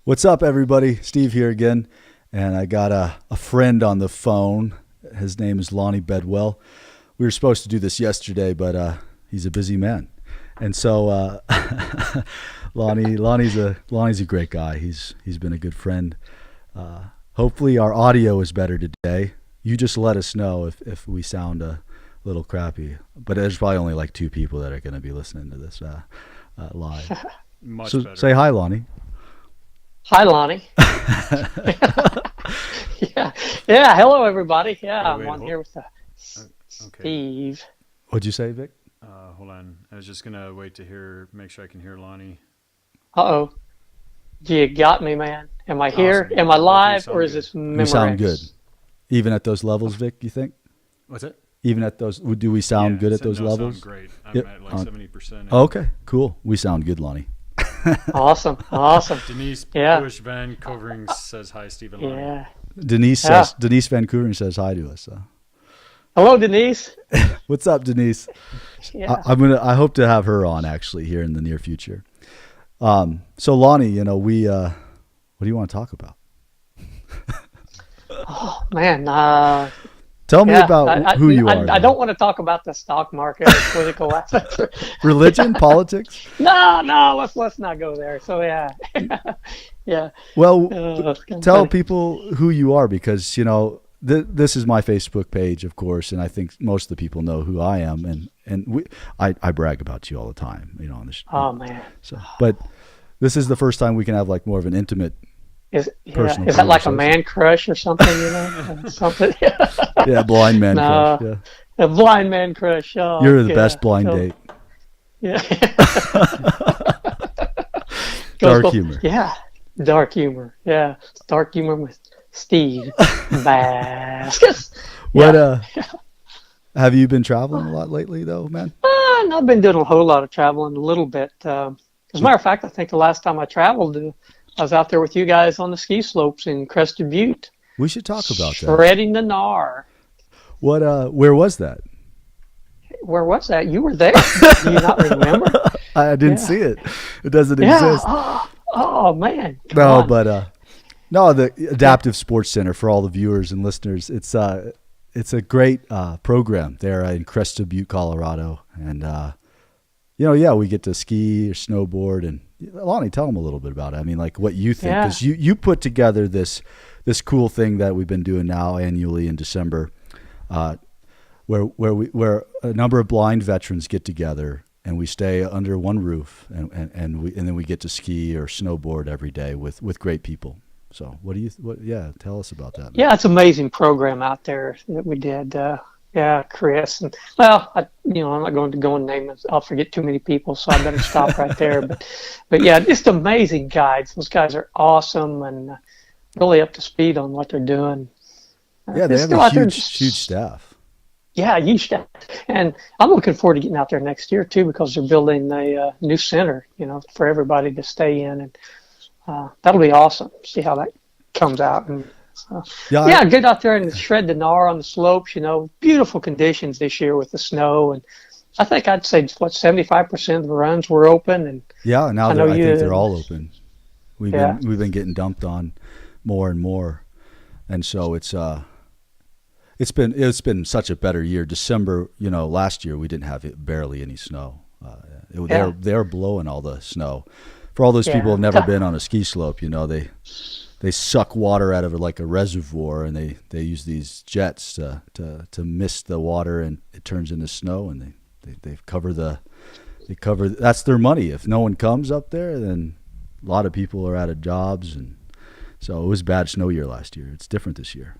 What's up, everybody? Steve here again, and I got a friend on the phone. His name is Lonnie Bedwell. We were supposed to do this yesterday, but he's a busy man, and so Lonnie's a great guy. He's been a good friend. Hopefully, our audio is better today. You just let us know if we sound a little crappy, but there's probably only like 2 people that are going to be listening to this live. Much so better. Say hi, Lonnie. Hi, Lonnie. Yeah. Hello, everybody. Yeah, I'm on here with Steve. What'd you say, Vic? Hold on. I was just gonna wait to make sure I can hear Lonnie. Uh-oh. You got me, man. Am I here? Awesome. Am I live, or is good. this Memorex? We sound good. Even at those levels, Vic, you think? What's it? Even at those, do we sound good at those levels? Sound great. I'm at like 70%. Okay, cool. We sound good, Lonnie. Awesome. Denise Yeah. Bush Van Covering says hi, Steve and Lonnie. Yeah. Denise Vancouver says hi to us. Hello, Denise. What's up, Denise? Yeah. I hope to have her on actually here in the near future. So Lonnie, we what do you want to talk about? Oh, man. Tell me about who you are. I don't want to talk about the stock market or political aspects. Religion, politics? No, let's not go there. So yeah. Yeah. Well, tell funny. people who you are, because this is my Facebook page, of course, and I think most of the people know who I am, and I brag about you all the time, on this. Oh man. So, but this is the first time we can have like more of an intimate. Is that like a man crush or something? Something. Yeah, blind man crush. Yeah. A blind man crush. Oh, you're the best blind date. Yeah. Dark humor. Yeah, dark humor. Yeah, dark humor with Steve Baskis. What? Have you been traveling a lot lately, though, man? I've been doing a whole lot of traveling, a little bit. As a matter of fact, I think the last time I traveled, I was out there with you guys on the ski slopes in Crested Butte. We should talk about that. Shredding the gnar. What? Where was that? Where was that? You were there. Do you not remember? I didn't see it. It doesn't exist. Oh man. No, but the Adaptive Sports Center, for all the viewers and listeners. It's a great program there in Crested Butte, Colorado, and we get to ski or snowboard. And Lonnie, tell them a little bit about it. I mean, like what you think, because you put together this cool thing that we've been doing now annually in December, where a number of blind veterans get together and we stay under one roof, and then we get to ski or snowboard every day with great people. So tell us about that. Yeah, it's an amazing program out there that we did. Chris, and I'm not going to go and name it. I'll forget too many people, so I better stop right there. But yeah, just amazing guides. Those guys are awesome and really up to speed on what they're doing. Yeah, they have a huge staff. Yeah, huge staff, and I'm looking forward to getting out there next year too, because they're building a new center, for everybody to stay in, and that'll be awesome. See how that comes out. And get out there and shred the gnar on the slopes. Beautiful conditions this year with the snow, and I think I'd say 75% of the runs were open. And yeah, now I think they're all open. We've been getting dumped on more and more, and so it's been such a better year. December, last year we didn't have barely any snow. They're blowing all the snow. For all those people who have never been on a ski slope, they suck water out of it like a reservoir, and they use these jets to mist the water, and it turns into snow, and they cover that's their money. If no one comes up there, then a lot of people are out of jobs, and so it was a bad snow year last year. It's different this year.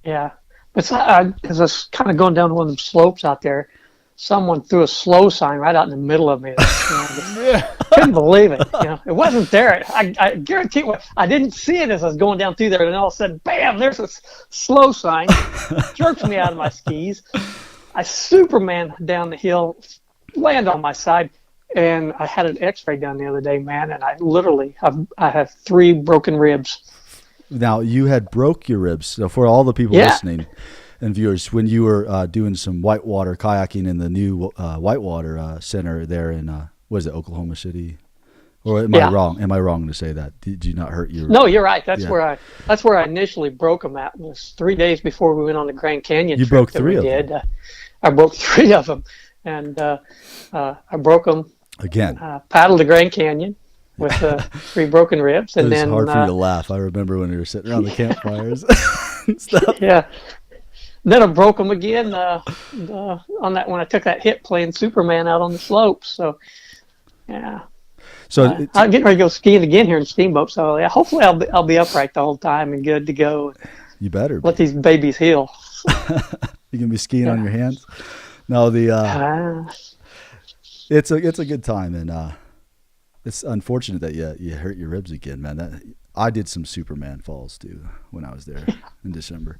Yeah, but as I was kind of going down one of the slopes out there, someone threw a slow sign right out in the middle of me. Couldn't believe it. It wasn't there. I guarantee you, I didn't see it as I was going down through there, and all of a sudden, bam! There's a slow sign, jerks me out of my skis. I Superman down the hill, land on my side, and I had an X-ray done the other day, man, and I have 3 broken ribs. Now you had broke your ribs. So for all the people listening and viewers, when you were doing some whitewater kayaking in the new whitewater center there in Oklahoma City? Or am I wrong? Am I wrong to say that? Did you not hurt your? No, you're right. That's where I initially broke them at. It was 3 days before we went on the Grand Canyon. You trip broke that 3 we of did. them. I broke 3 of them, and I broke them again. Paddled the Grand Canyon with 3 broken ribs, and it was then hard for you to laugh. I remember when we were sitting around the campfires and stuff. Yeah. Then I broke them again on that when I took that hit playing Superman out on the slopes. So, yeah. So I'm getting ready to go skiing again here in Steamboat. So yeah, hopefully I'll be upright the whole time and good to go. You better let these babies heal. You gonna be skiing on your hands? No, it's a good time, and it's unfortunate that you hurt your ribs again, man. I did some Superman falls too when I was there in December.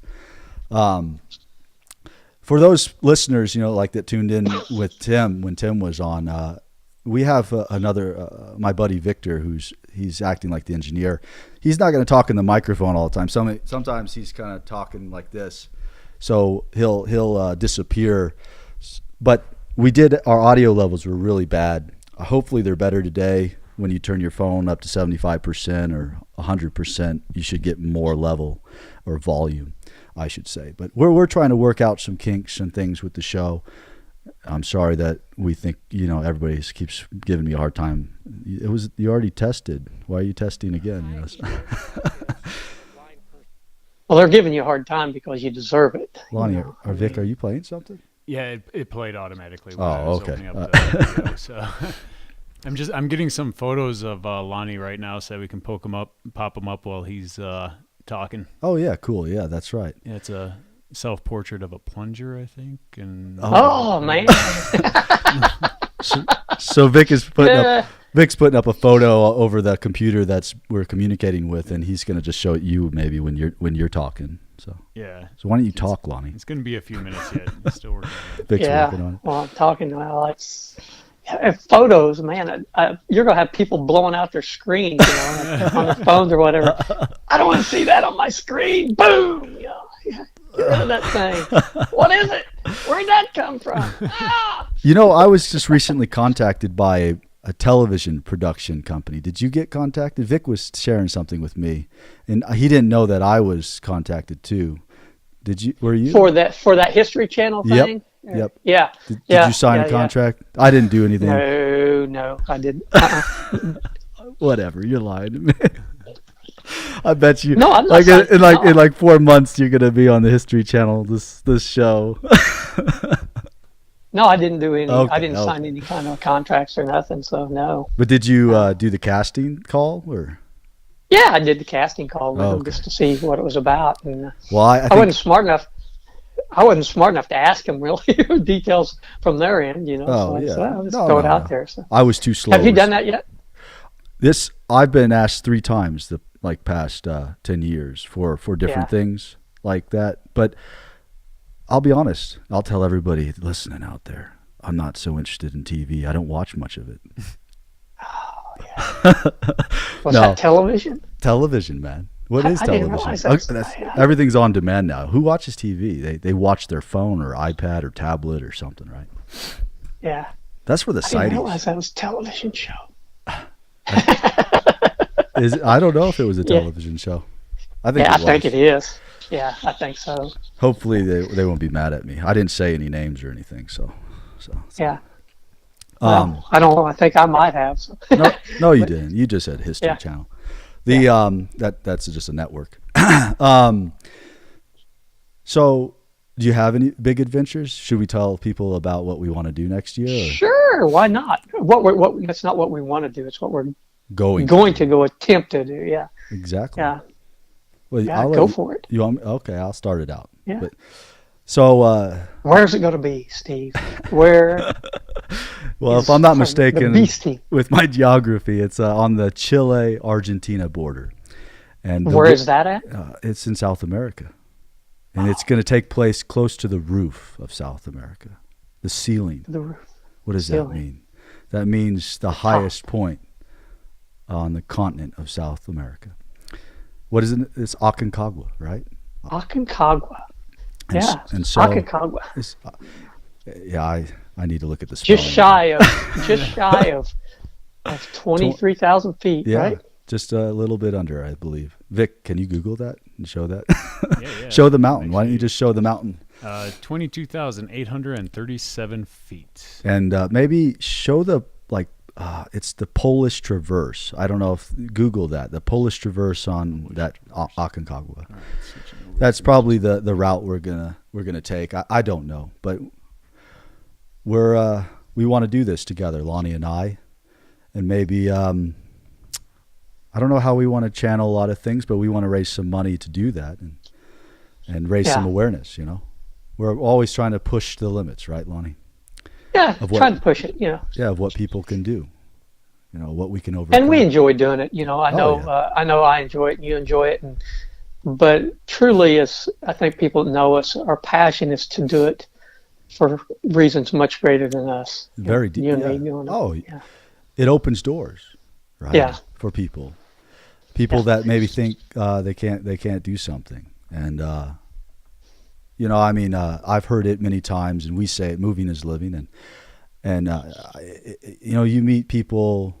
For those listeners, like that tuned in with Tim when Tim was on, we have another my buddy Victor, he's acting like the engineer. He's not going to talk in the microphone all the time. Sometimes he's kind of talking like this, so he'll disappear. But our audio levels were really bad. Hopefully they're better today. When you turn your phone up to 75% or 100%, you should get more level or volume, I should say. But we're trying to work out some kinks and things with the show. I'm sorry that we think, everybody keeps giving me a hard time. You already tested. Why are you testing again? Well, they're giving you a hard time because you deserve it. Lonnie or Vic, are you playing something? Yeah, it played automatically when I was opening up the video, so I'm getting some photos of Lonnie right now so we can pop him up while he's talking. Oh yeah, cool. Yeah, that's right. Yeah, it's a self-portrait of a plunger, I think. And man. so Vic's putting up a photo over the computer we're communicating with, and he's going to just show it you maybe when you're talking. So yeah. So why don't you talk, Lonnie? It's going to be a few minutes yet. I'm still working on it. Vic's working on it. Well, I'm talking now. Photos, man. You're gonna have people blowing out their screens, on their phones or whatever. I don't want to see that on my screen. Boom! Get rid of that thing. What is it? Where'd that come from? Ah! I was just recently contacted by a television production company. Did you get contacted? Vic was sharing something with me, and he didn't know that I was contacted too. Were you for that History Channel thing? Yep. Yeah. Did you sign a contract? I didn't do anything. No, I didn't. Whatever. You're lying to me. I bet you. No, I'm not. In like 4 months, you're gonna be on the History Channel. This show. No, I didn't do any. Okay, I didn't sign any kind of contracts or nothing. So no. But did you do the casting call or? Yeah, I did the casting call with them just to see what it was about. And I wasn't smart enough. I wasn't smart enough to ask them really details from their end, Oh, so yeah. I'll just throw it out there. So. I was too slow. Have you done that yet? I've been asked 3 times the past 10 years for different things like that. But I'll be honest. I'll tell everybody listening out there, I'm not so interested in TV. I don't watch much of it. Oh, yeah. Was that television? Television, man. What is television? Everything's on demand now. Who watches TV? They watch their phone or iPad or tablet or something, right? Yeah. That's where the site is. I didn't realize that was a television show. I don't know if it was a television show. I think it is. Yeah, I think so. Hopefully they won't be mad at me. I didn't say any names or anything, so. Yeah. I don't know. I think I might have. So. No, you didn't. You just said History Channel. That's just a network. So, do you have any big adventures? Should we tell people about what we want to do next year? Or? Sure, why not? That's not what we want to do. It's what we're going to go attempt to do. Yeah. Exactly. Yeah. Well, go for it. Okay, I'll start it out. Yeah. So, where's it going to be, Steve? Where? Well, if I'm not mistaken, with my geography, it's on the Chile-Argentina border. And where is that at? It's in South America. And it's going to take place close to the roof of South America, the ceiling. The roof. What does that mean? That means the highest point on the continent of South America. What is it? It's Aconcagua, right? Aconcagua. And so Aconcagua. I need to look at the spelling. Just shy of That's 23,000 feet, yeah, right? just a little bit under, I believe. Vic, can you Google that and show that? Yeah. Show the mountain. Why don't you just show the mountain? 22,837 feet. And maybe show the, it's the Polish Traverse. I don't know if, Google that, the Polish Traverse on that Aconcagua. Right, that's probably the route we're gonna take. I don't know, but we want to do this together, Lonnie and I, and maybe I don't know how we want to channel a lot of things, but we want to raise some money to do that and raise some awareness. We're always trying to push the limits, right, Lonnie? Yeah, trying to push it. Yeah, of what people can do. What we can overcome. And we enjoy doing it. I know I enjoy it, and you enjoy it, but truly, I think people know us. Our passion is to do it for reasons much greater than us. Very deep. You and me doing it. Oh, yeah. It opens doors, right? Yeah. For people that maybe think they can't do something, and I've heard it many times, and we say it, moving is living, and you meet people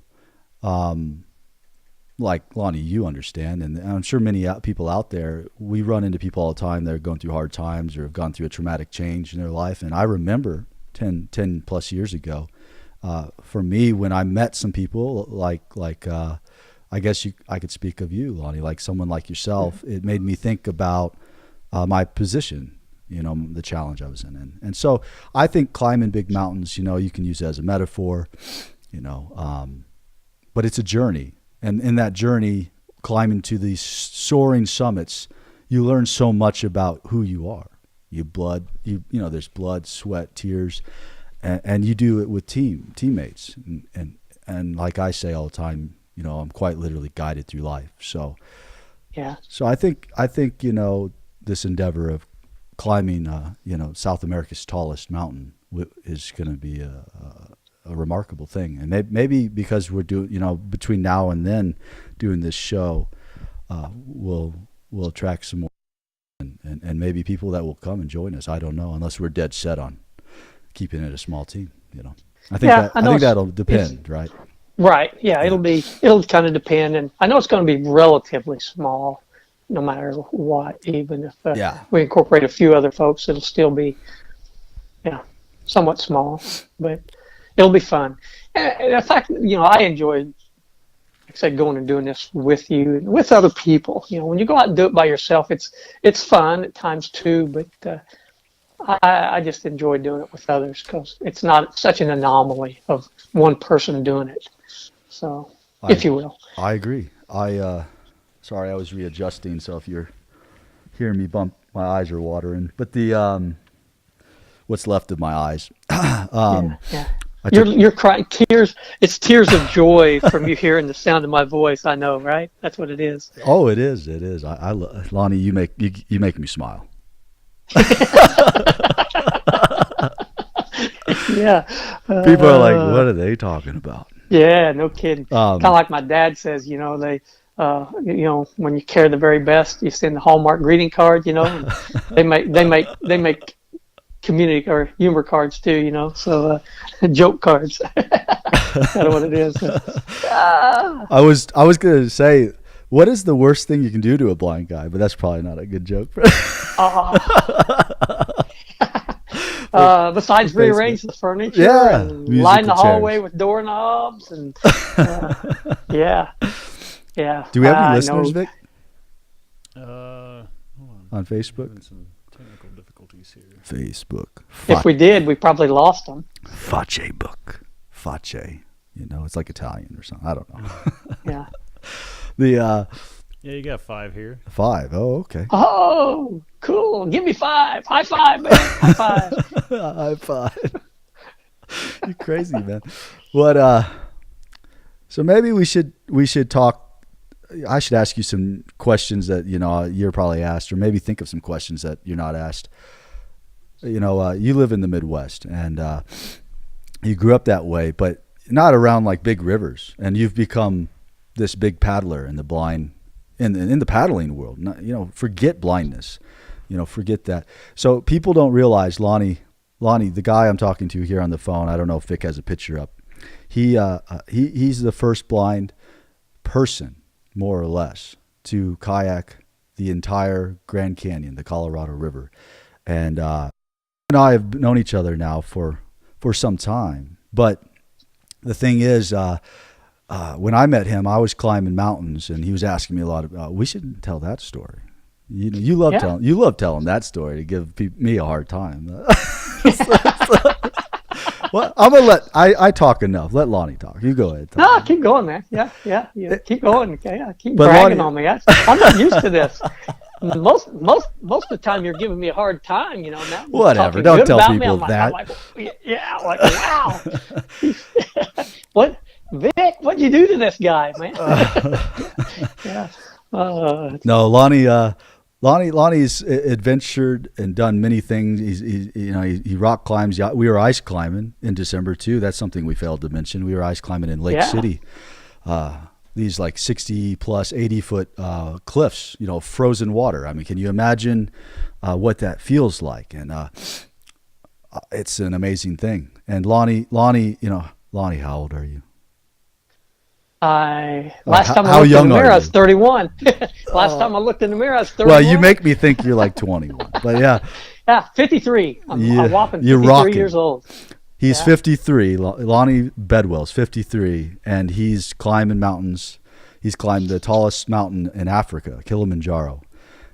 like Lonnie, you understand, and I'm sure many people out there, we run into people all the time that are going through hard times or have gone through a traumatic change in their life. And I remember 10 plus years ago, for me, when I met some people I guess I could speak of you, Lonnie, like someone like yourself, it made me think about my position, the challenge I was in. And so I think climbing big mountains, you can use it as a metaphor, but it's a journey. And in that journey, climbing to these soaring summits, you learn so much about who you are. There's blood, sweat, tears, and you do it with teammates. And like I say all the time, I'm quite literally guided through life. So, yeah. So I think this endeavor of climbing, South America's tallest mountain is going to be a remarkable thing. And maybe because we're doing, between now and then doing this show, we'll attract some more and maybe people that will come and join us. I don't know, unless we're dead set on keeping it a small team, I think that'll depend, right? Right. Yeah. It'll kind of depend. And I know it's going to be relatively small no matter what, even if we incorporate a few other folks, it'll still be, somewhat small, but it'll be fun. And in fact, I enjoy, like I said, going and doing this with you and with other people. When you go out and do it by yourself, it's fun at times too, but I just enjoy doing it with others because it's not such an anomaly of one person doing it. So, if you will. I agree. Sorry, I was readjusting, so if you're hearing me bump, my eyes are watering. But the what's left of my eyes. You're crying tears. It's tears of joy from you hearing the sound of my voice. I know, right? That's what it is. Oh, it is. It is. I Lonnie, you make me smile. Yeah. People are like, what are they talking about? Yeah, no kidding. Kind of like my dad says, they, when you care the very best, you send the Hallmark greeting card, and they make community or humor cards too, so joke cards. That's kind of what it is. I was gonna say, what is the worst thing you can do to a blind guy? But that's probably not a good joke. Besides rearrange the furniture and line the hallway with doorknobs and yeah. Do we have any listeners, Vic? Hold on Facebook? Some technical difficulties here. Facebook. If we did, we probably lost them. Facebook. It's like Italian or something. I don't know. Yeah. Yeah, you got 5 here. 5. Oh, okay. Oh, cool. Give me 5. High five, man. High five. High five. You crazy, man. What? So maybe we should talk. I should ask you some questions that you're probably asked, or maybe think of some questions that you're not asked. You live in the Midwest, and you grew up that way, but not around like big rivers, and you've become this big paddler in the blind. In the paddling world, forget blindness, forget that. So people don't realize Lonnie, the guy I'm talking to here on the phone, I don't know if Vic has a picture up. he's the first blind person, more or less, to kayak the entire Grand Canyon, the Colorado River. And I have known each other now for some time. But the thing is, when I met him, I was climbing mountains, and he was asking me a lot about. We should tell that story. You love telling that story to give me a hard time. Well, I'm gonna let I talk enough. Let Lonnie talk. You go ahead. No, keep going, man. Yeah. Keep going. Okay, keep bragging on me. I'm not used to this. Most of the time, you're giving me a hard time. Now. Whatever. Don't tell people that. Wow. What, Vic? What'd you do to this guy, man? Yeah. No, Lonnie's adventured and done many things. He rock climbs. We were ice climbing in December too. That's something we failed to mention. We were ice climbing in Lake City. These like 60 plus 80 foot cliffs, frozen water. I mean, can you imagine what that feels like? And it's an amazing thing. And Lonnie, how old are you? Last time I looked in the mirror, I was 31. Last time I looked in the mirror, I was 31. Well, you make me think you're like 21, but yeah. Yeah, 53. I'm whopping 53 rocking. Years old. He's 53. Lonnie Bedwell's 53, and he's climbing mountains. He's climbed the tallest mountain in Africa, Kilimanjaro.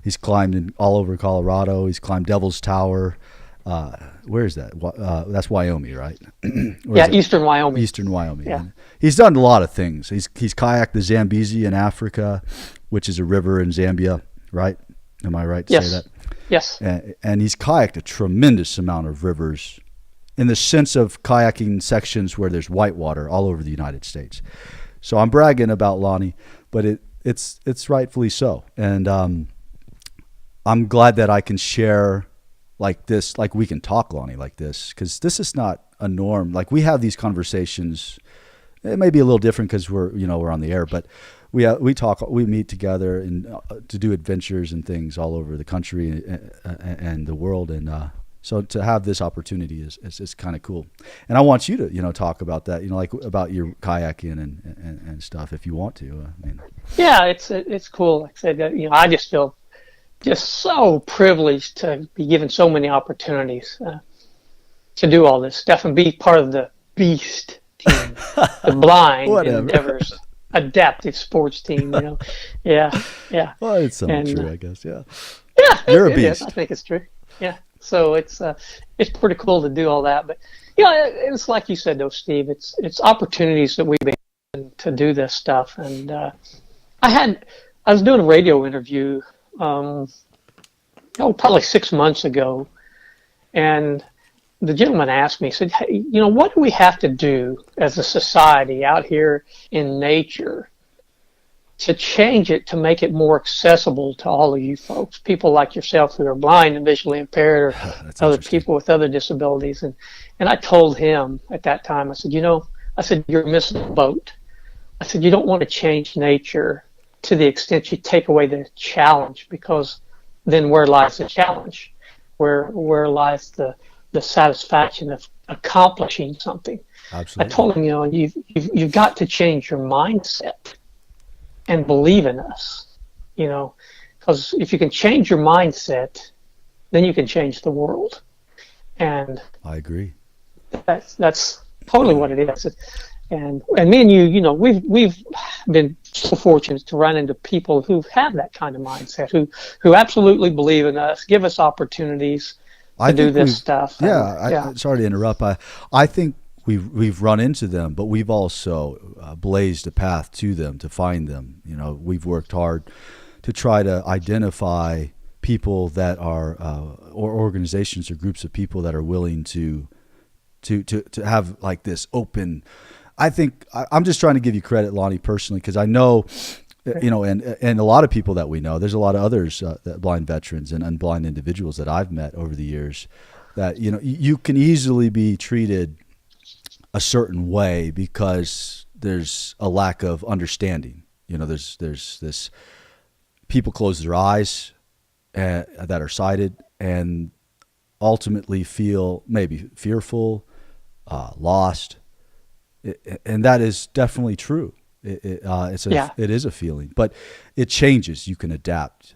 He's climbed all over Colorado. He's climbed Devil's Tower. Where is that? That's Wyoming, right? Eastern Wyoming. Eastern Wyoming. Yeah. And he's done a lot of things. He's kayaked the Zambezi in Africa, which is a river in Zambia, right? Am I right to say that? Yes. And he's kayaked a tremendous amount of rivers in the sense of kayaking sections where there's whitewater all over the United States. So I'm bragging about Lonnie, but it's rightfully so. And I'm glad that I can share like this, like we can talk, Lonnie, like this, because this is not a norm. Like we have these conversations. It may be a little different because we're on the air, but we talk, we meet together and to do adventures and things all over the country and the world. And so to have this opportunity is kind of cool. And I want you to talk about that, like about your kayaking and stuff if you want to. Yeah, it's cool. Like I said, I just feel just so privileged to be given so many opportunities to do all this stuff and be part of the BEAST team, the Blind Endeavors Adaptive Sports team. Yeah. Well, it's something true, I guess. Yeah. Yeah, you're a beast. I think it's true. Yeah. So it's pretty cool to do all that, but it's like you said though, Steve. It's opportunities that we've been given to do this stuff, and I was doing a radio interview. Probably 6 months ago, and the gentleman asked me, he said, "Hey, what do we have to do as a society out here in nature to change it, to make it more accessible to all of you folks, people like yourself who are blind and visually impaired, or other people with other disabilities?" And I told him at that time, I said, you're missing the boat. I said, you don't want to change nature to the extent you take away the challenge, because then where lies the challenge? Where lies the satisfaction of accomplishing something? Absolutely. I told him, you've got to change your mindset and believe in us, because if you can change your mindset, then you can change the world. And I agree. That's totally what it is. And me and you, we've been so fortunate to run into people who have that kind of mindset, who absolutely believe in us, give us opportunities to do this stuff. Yeah. Sorry to interrupt. I think we've run into them, but we've also blazed a path to them, to find them. We've worked hard to try to identify people that are, or organizations or groups of people that are willing to have like this open. I think I'm just trying to give you credit, Lonnie, personally, because I know, and a lot of people that we know, there's a lot of others, that blind veterans and blind individuals that I've met over the years, that, you can easily be treated a certain way because there's a lack of understanding. There's this, people close their eyes that are sighted and ultimately feel maybe fearful, lost, and that is definitely true. It is a feeling, but it changes. You can adapt,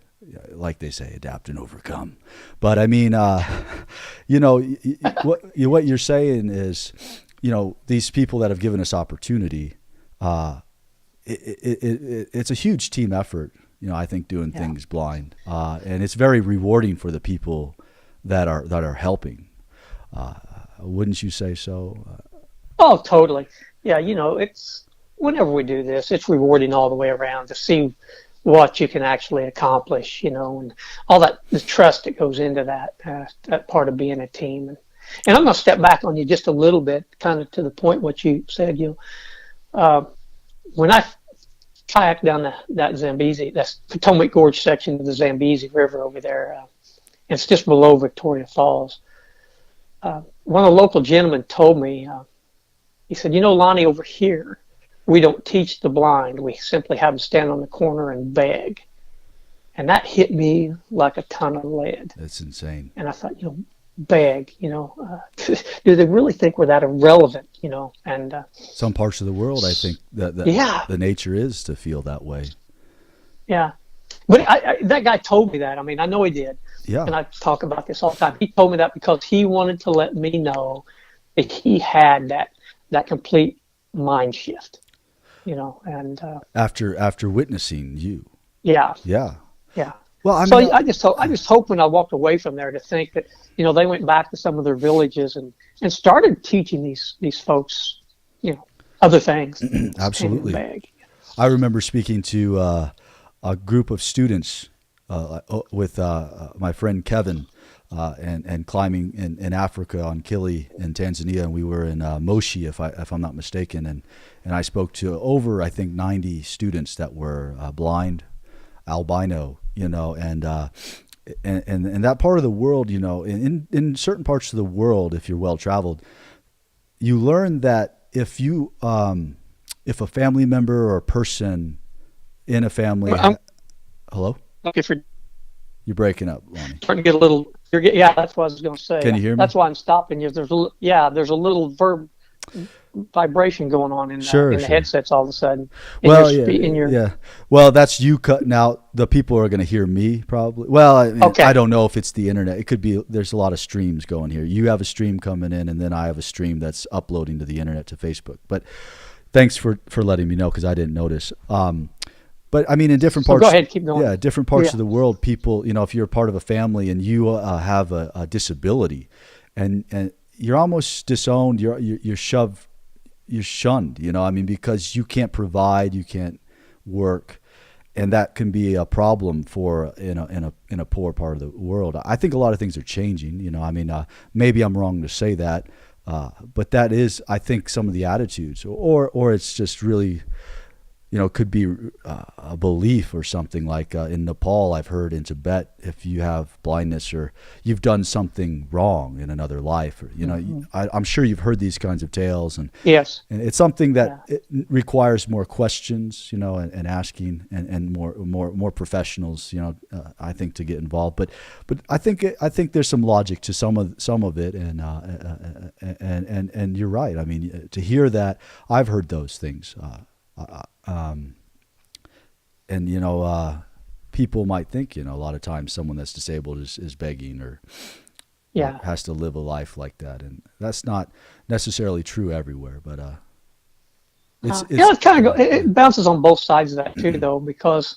like they say, adapt and overcome. But I mean, what you're saying is, these people that have given us opportunity, it's a huge team effort. I think doing things blind, and it's very rewarding for the people that are helping. Wouldn't you say so? Oh, totally. Yeah, it's whenever we do this, it's rewarding all the way around to see what you can actually accomplish, and all the trust that goes into that part of being a team. And I'm going to step back on you just a little bit, kind of to the point what you said. When I kayaked down that Zambezi, that's Potomac Gorge section of the Zambezi River over there, it's just below Victoria Falls. One of the local gentlemen told me, he said, Lonnie, over here, we don't teach the blind. We simply have them stand on the corner and beg. And that hit me like a ton of lead. That's insane. And I thought, beg, do they really think we're that irrelevant, And some parts of the world, I think that the nature is to feel that way. Yeah. But that guy told me that. I mean, I know he did. Yeah. And I talk about this all the time. He told me that because he wanted to let me know that he had that complete mind shift, and after witnessing you. Yeah. Yeah. Yeah. Well, I just hope when I walked away from there to think that, they went back to some of their villages and started teaching these folks, other things. Absolutely. I remember speaking to a group of students with my friend Kevin and climbing in Africa on Kili in Tanzania, and we were in Moshi, if I'm not mistaken, and I spoke to over, I think, 90 students that were blind, albino, and that part of the world, in certain parts of the world, if you're well traveled, you learn that if a family member or a person in a family, hello? Okay, You're breaking up, Lonnie. Starting to get a little. Yeah, that's what I was going to say. Can you hear me? That's why I'm stopping you. There's a little vibration going on in the headsets all of a sudden. Well, that's you cutting out. The people are going to hear me probably. Well, I don't know if it's the internet. It could be. There's a lot of streams going here. You have a stream coming in, and then I have a stream that's uploading to the internet to Facebook. But thanks for letting me know, because I didn't notice. But I mean, in different parts. Go ahead, keep going. Yeah, different parts of the world, people. If you're part of a family and you have a disability, and you're almost disowned, you're shoved, you're shunned. Because you can't provide, you can't work, and that can be a problem for in a poor part of the world. I think a lot of things are changing. Maybe I'm wrong to say that, but that is, I think, some of the attitudes, or it's just really. Could be a belief or something like in Nepal, I've heard, in Tibet, if you have blindness or you've done something wrong in another life, or, I'm sure you've heard these kinds of tales. And yes, and it's something that it requires more questions, and asking and more professionals, I think, to get involved. But I think there's some logic to some of it. And you're right. I mean, to hear that, I've heard those things. People might think, a lot of times someone that's disabled is begging or has to live a life like that. And that's not necessarily true everywhere, but, it bounces on both sides of that too, though, because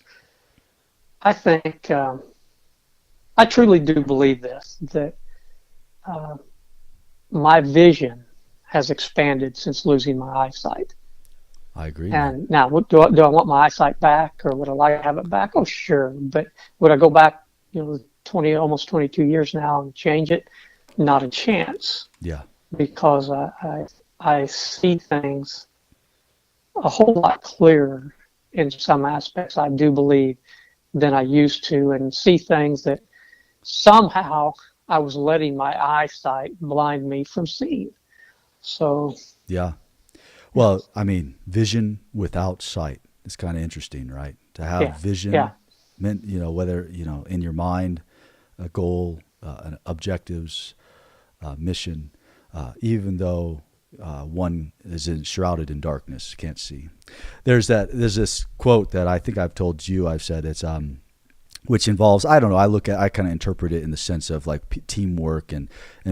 I think, I truly do believe that, my vision has expanded since losing my eyesight. I agree. And now, do I want my eyesight back, or would I like to have it back? Oh, sure. But would I go back, almost 22 years now and change it? Not a chance. Yeah. Because I see things a whole lot clearer in some aspects, I do believe, than I used to, and see things that somehow I was letting my eyesight blind me from seeing. So. Yeah. Well, I mean, vision without sight is kind of interesting, right? To have vision, meant, whether, in your mind, a goal, objectives, mission, even though one is shrouded in darkness, can't see. There's this quote that I think I've told you. I've said it's which involves, I don't know, I kind of interpret it in the sense of like teamwork and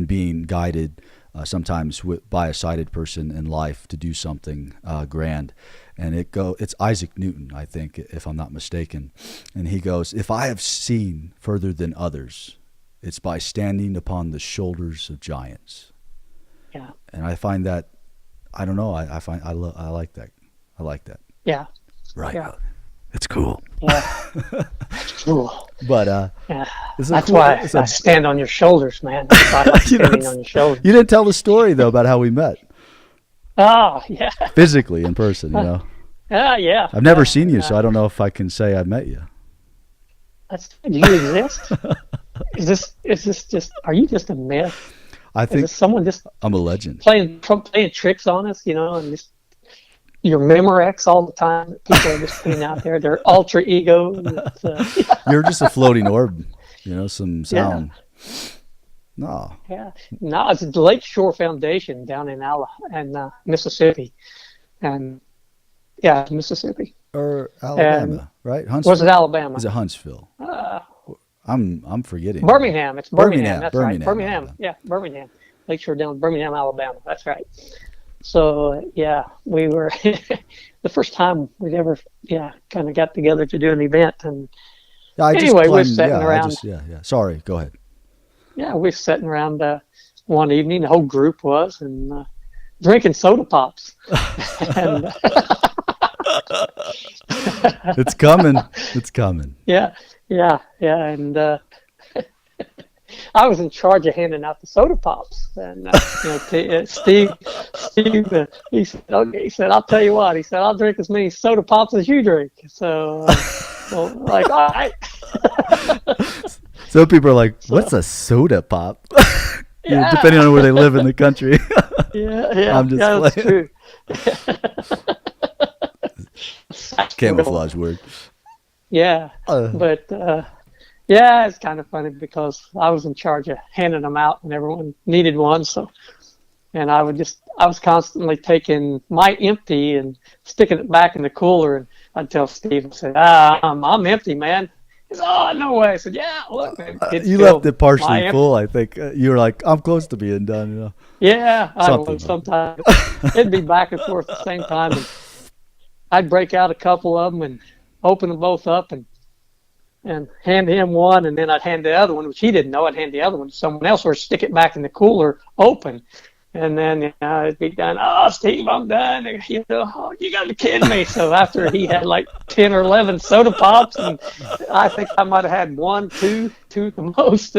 being guided sometimes by a sighted person in life to do something grand. And it's Isaac Newton, I think, if I'm not mistaken. And he goes, "If I have seen further than others, it's by standing upon the shoulders of giants." Yeah. And I find that, I don't know, I like that. I like that. Yeah. Right. Yeah. It's cool. Yeah. It's cool. But yeah. That's why I stand on your shoulders, man. That's why I like standing on your shoulders. You didn't tell the story though about how we met. Oh, yeah. Physically in person, you know. Yeah. I've never seen you, so I don't know if I can say I met you. Do you exist? Is this just? Are you just a myth? I think someone just. I'm a legend. Playing tricks on us, you know, and just your Memorex all the time. People are just putting out there their alter ego. You're just a floating orb, you know, some sound. Yeah. No, it's the Lake Shore Foundation down in Mississippi, and Mississippi or Alabama, right? Huntsville. Was it Alabama? Is it Huntsville? I'm forgetting. Birmingham. It's Birmingham. That's right. Birmingham. Alabama. Yeah, Birmingham. Lake Shore down Birmingham, Alabama. That's right. So we were the first time we'd ever kind of got together to do an event, and anyway, we're sitting around. Sorry, go ahead. Yeah, we're sitting around one evening. The whole group was and drinking soda pops. And it's coming. It's coming. Yeah, and I was in charge of handing out the soda pops, and Steve, he said, "Okay," he said, "I'll tell you what," he said, "I'll drink as many soda pops as you drink." So, like, all right. So people are like, "What's a soda pop?" Depending on where they live in the country. Yeah. I'm just playing. That's true. Camouflage word. Yeah, but it's kind of funny because I was in charge of handing them out, and everyone needed one. So, and I was constantly taking my empty and sticking it back in the cooler, and I'd tell Steve, I said, "I'm empty, man." He said, "Oh, no way." I said, "Yeah, look, man." You left it partially full, I think. You were like, "I'm close to being done," you know. Yeah, I don't know. Sometimes it'd be back and forth at the same time, and I'd break out a couple of them and open them both up and hand him one, and then I'd hand the other one, which he didn't know. I'd hand the other one to someone else, or stick it back in the cooler open, and then it'd be done. "Oh, Steve, I'm done." You know, "Oh, you got to be kidding me." So after he had like 10 or 11 soda pops, and I think I might have had one, two at the most.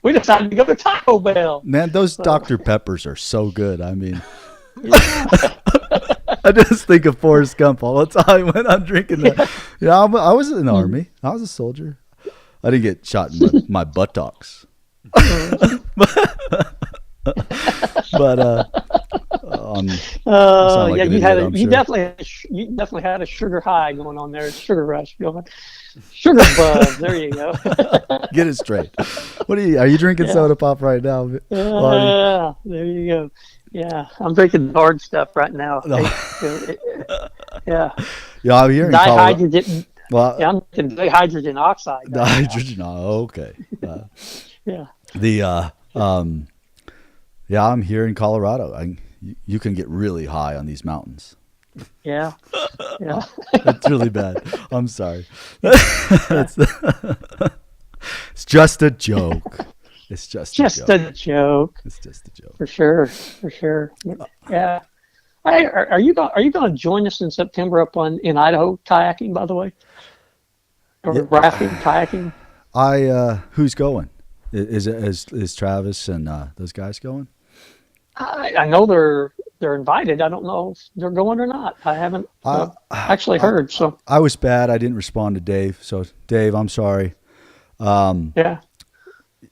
We decided to go to Taco Bell. Man, those Dr. Peppers are so good. I mean, I just think of Forrest Gump all the time when I'm drinking that. I was in the Army. I was a soldier. I didn't get shot in my buttocks. But you definitely had a sugar high going on there, sugar rush going, sugar buzz. There you go. Get it straight. What are you drinking soda pop right now? Yeah, there you go. Yeah, I'm drinking hard stuff right now. Yeah, I'm here in Colorado. I'm drinking dihydrogen oxide. Dihydrogen. Okay. I'm here in Colorado. You can get really high on these mountains. Yeah. It's really bad. I'm sorry. It's just a joke. It's just a joke. It's just a joke. For sure. Yeah. Hey, are you going to join us in September in Idaho kayaking, by the way? Or rafting, kayaking? Who's going? Is Travis and those guys going? I know they're invited. I don't know if they're going or not. I haven't actually heard. So I was bad. I didn't respond to Dave. So Dave, I'm sorry.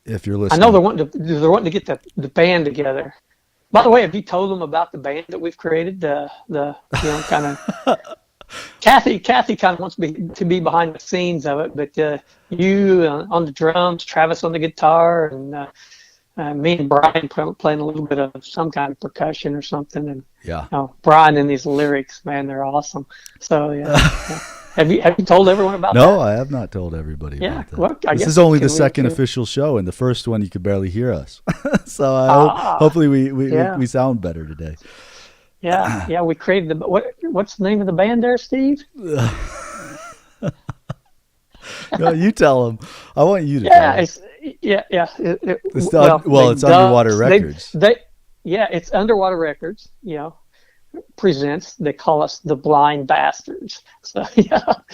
If you're listening, I know they're wanting to get the band together. By the way, have you told them about the band that we've created? Kind of Kathy kind of wants to be behind the scenes of it, but you on the drums, Travis on the guitar, and me and Brian playing a little bit of some kind of percussion or something, and Yeah. Brian and these lyrics, man, they're awesome. So yeah. Have you told everyone about that? No, I have not told everybody about that. Well, this is only the second official show, and the first one you could barely hear us. So hopefully we sound better today. Yeah, we created what's the name of the band there, Steve? No, you tell them. I want you to. Yeah, it's Underwater Records. It's Underwater Records. Presents. They call us the Blind Bastards. So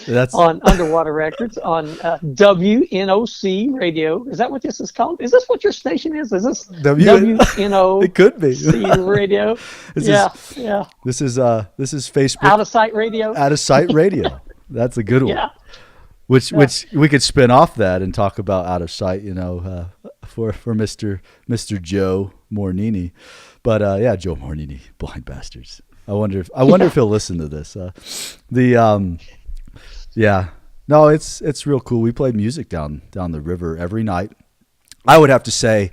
that's on Underwater Records on WNOC radio. Is that what this is called? Is this what your station is? Is this WNOC? It could be radio. This is Facebook Out of Sight Radio. Out of Sight Radio. That's a good one. Yeah. Which we could spin off that and talk about Out of Sight, for Mr. Joe Mornini. But Joe Mornini, Blind Bastards. I wonder if he'll listen to this. No, it's real cool. We played music down the river every night. I would have to say,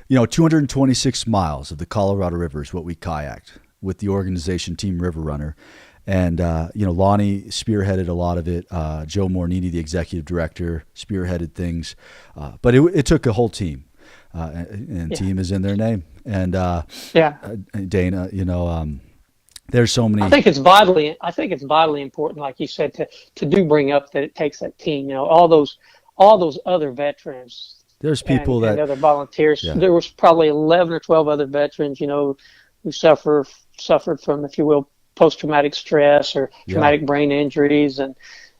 226 miles of the Colorado River is what we kayaked with the organization Team River Runner. And, Lonnie spearheaded a lot of it. Joe Mornini, the executive director, spearheaded things. But it took a whole team. And team is in their name. And Dana, there's so many. I think it's vitally important, like you said, to do bring up that it takes that team. All those other veterans. There's people and other volunteers. Yeah. There was probably 11 or 12 other veterans, who suffered from, if you will, post-traumatic stress or traumatic brain injuries, and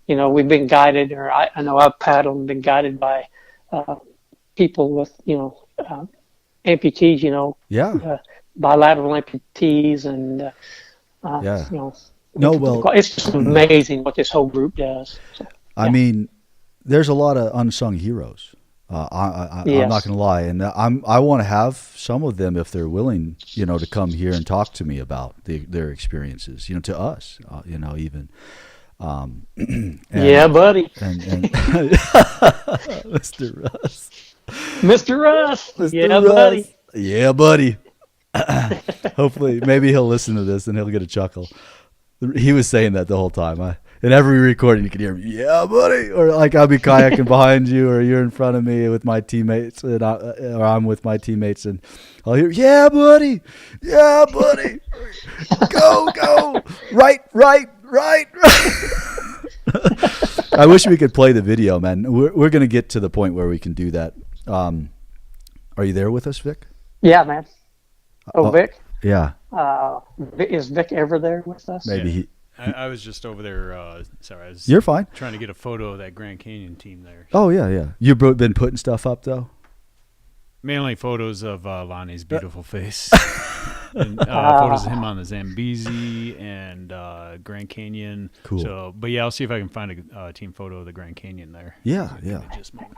we've been guided, or I know I've paddled and been guided by people with amputees, bilateral amputees, and it's just amazing what this whole group does. So, I mean, there's a lot of unsung heroes. I'm not going to lie, and I want to have some of them if they're willing, to come here and talk to me about their experiences, to us, even. Yeah, buddy. And Mr. Russ. Mr. Russ. Buddy. Yeah, buddy. Hopefully, maybe he'll listen to this and he'll get a chuckle. He was saying that the whole time. In every recording, you can hear me, yeah, buddy, or like I'll be kayaking behind you, or you're in front of me with my teammates, or I'm with my teammates, and I'll hear, yeah, buddy, go, right. I wish we could play the video, man. We're gonna get to the point where we can do that. Are you there with us, Vic? Yeah, man. Vic? Yeah. Is Vic ever there with us? Maybe I was just over there. Sorry, You're fine. Trying to get a photo of that Grand Canyon team there. Oh yeah. You've been putting stuff up though. Mainly photos of Lonnie's beautiful face, and photos of him on the Zambezi and Grand Canyon. Cool. So, but I'll see if I can find a team photo of the Grand Canyon there. Yeah.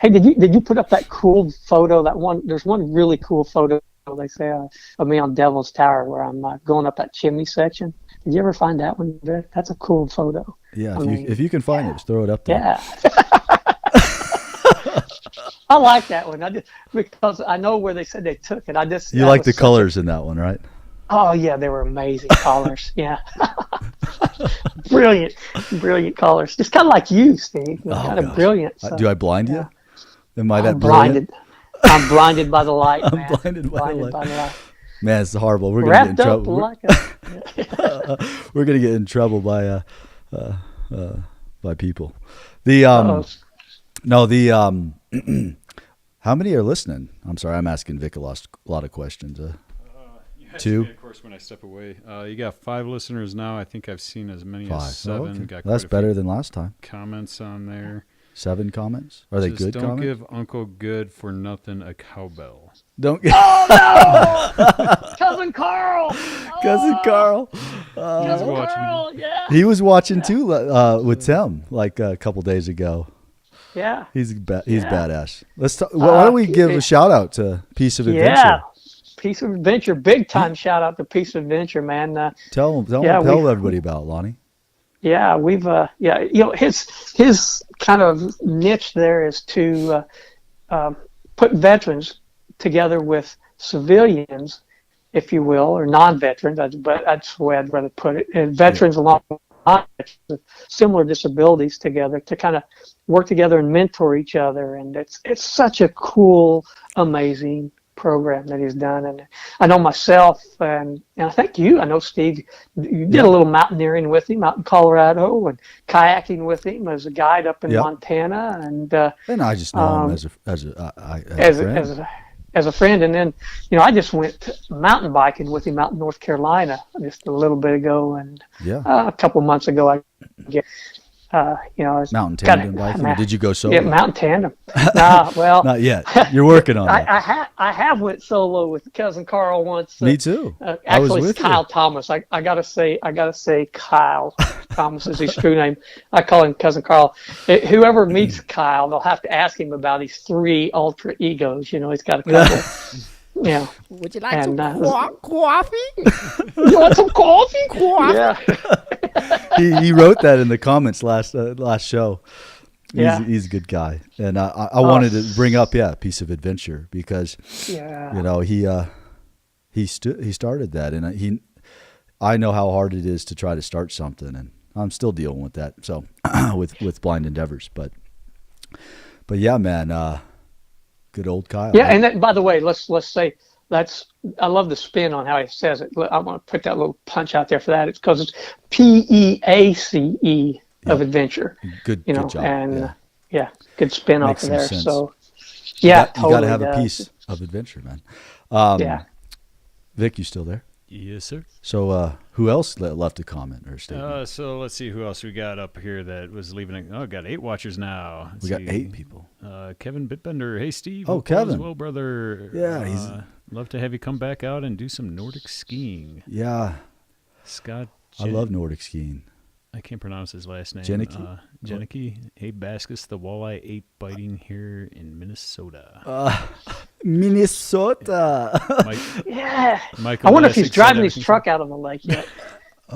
Hey, did you put up that cool photo? That one. There's one really cool photo. They say of me on Devil's Tower where I'm going up that chimney section. Did you ever find that one, Vic? That's a cool photo. Yeah, if you can find it, just throw it up there. Yeah. I like that one. Because I know where they said they took it. You like the colors in that one, right? Oh yeah, they were amazing colors. Yeah. Brilliant colors. Just kind of like you, Steve. Kind of brilliant. So, do I blind you? Am I that blinded? I'm blinded by the light, man. I'm blinded by the light. Man, it's horrible. We're gonna Wrapped get in up trouble. We're gonna get in trouble by people. How many are listening? I'm sorry, I'm asking Vic a lot of questions. Two. Of course, when I step away, you got 5 listeners now. I think I've seen as many 5. as 7. Okay. Got That's better than last time. Comments on there. 7 comments. Are they good don't comments? Don't give Uncle Good for nothing a cowbell. Don't. Oh no, Cousin Carl. Cousin Carl. Cousin Carl. Yeah. He was watching too with Tim like a couple days ago. Yeah. He's badass. Let's talk. Why don't we give a shout out to Piece of Adventure? Yeah. Piece of Adventure. Big time shout out to Piece of Adventure, man. Tell everybody about Lonnie. Yeah, we've his kind of niche there is to put veterans together with civilians, if you will, or non-veterans, but that's the way I'd rather put it, and veterans along with similar disabilities together to kind of work together and mentor each other. And it's such a cool, amazing program that he's done. And I know myself, and I think I know Steve, you did a little mountaineering with him out in Colorado and kayaking with him as a guide up in Montana. And I just know him as a friend. As a friend. And then, I just went mountain biking with him out in North Carolina just a little bit ago. And a couple of months ago, I guess. Mountain tandem biking. Did you go solo? Yeah, mountain tandem. Nah, well, not yet. You're working on that. I have went solo with cousin Carl once. Me too. Actually, it's Kyle Thomas. I gotta say Kyle Thomas is his true name. I call him cousin Carl. Whoever meets Kyle, they'll have to ask him about his 3 alter egos. He's got a couple. Yeah. Would you like some coffee? You want some coffee? Yeah. he wrote that in the comments last show. He's a good guy, and I wanted to bring up Piece of Adventure because he started that, and I know how hard it is to try to start something, and I'm still dealing with that. So with Blind Endeavors, but yeah, man. Good old Kyle. Yeah, and that, by the way, let's say I love the spin on how he says it. I want to put that little punch out there for that. It's because it's PEACE of adventure. Good job. And good spin Makes off of there. Sense. So you got to have a piece of adventure, man. Vic, you still there? Yes, sir. So who else left a comment or statement? So let's see who else we got up here that was leaving. Got 8 watchers now. We got 8 people. Kevin Bitbender. Hey, Steve. Oh, Kevin. Well, brother. Yeah, he's love to have you come back out and do some Nordic skiing. Yeah. Scott. I love Nordic skiing. I can't pronounce his last name. Janicki. Hey, Baskis, the walleye ate biting here in Minnesota. Minnesota. Michael I wonder if he's driving his truck out on the lake yet.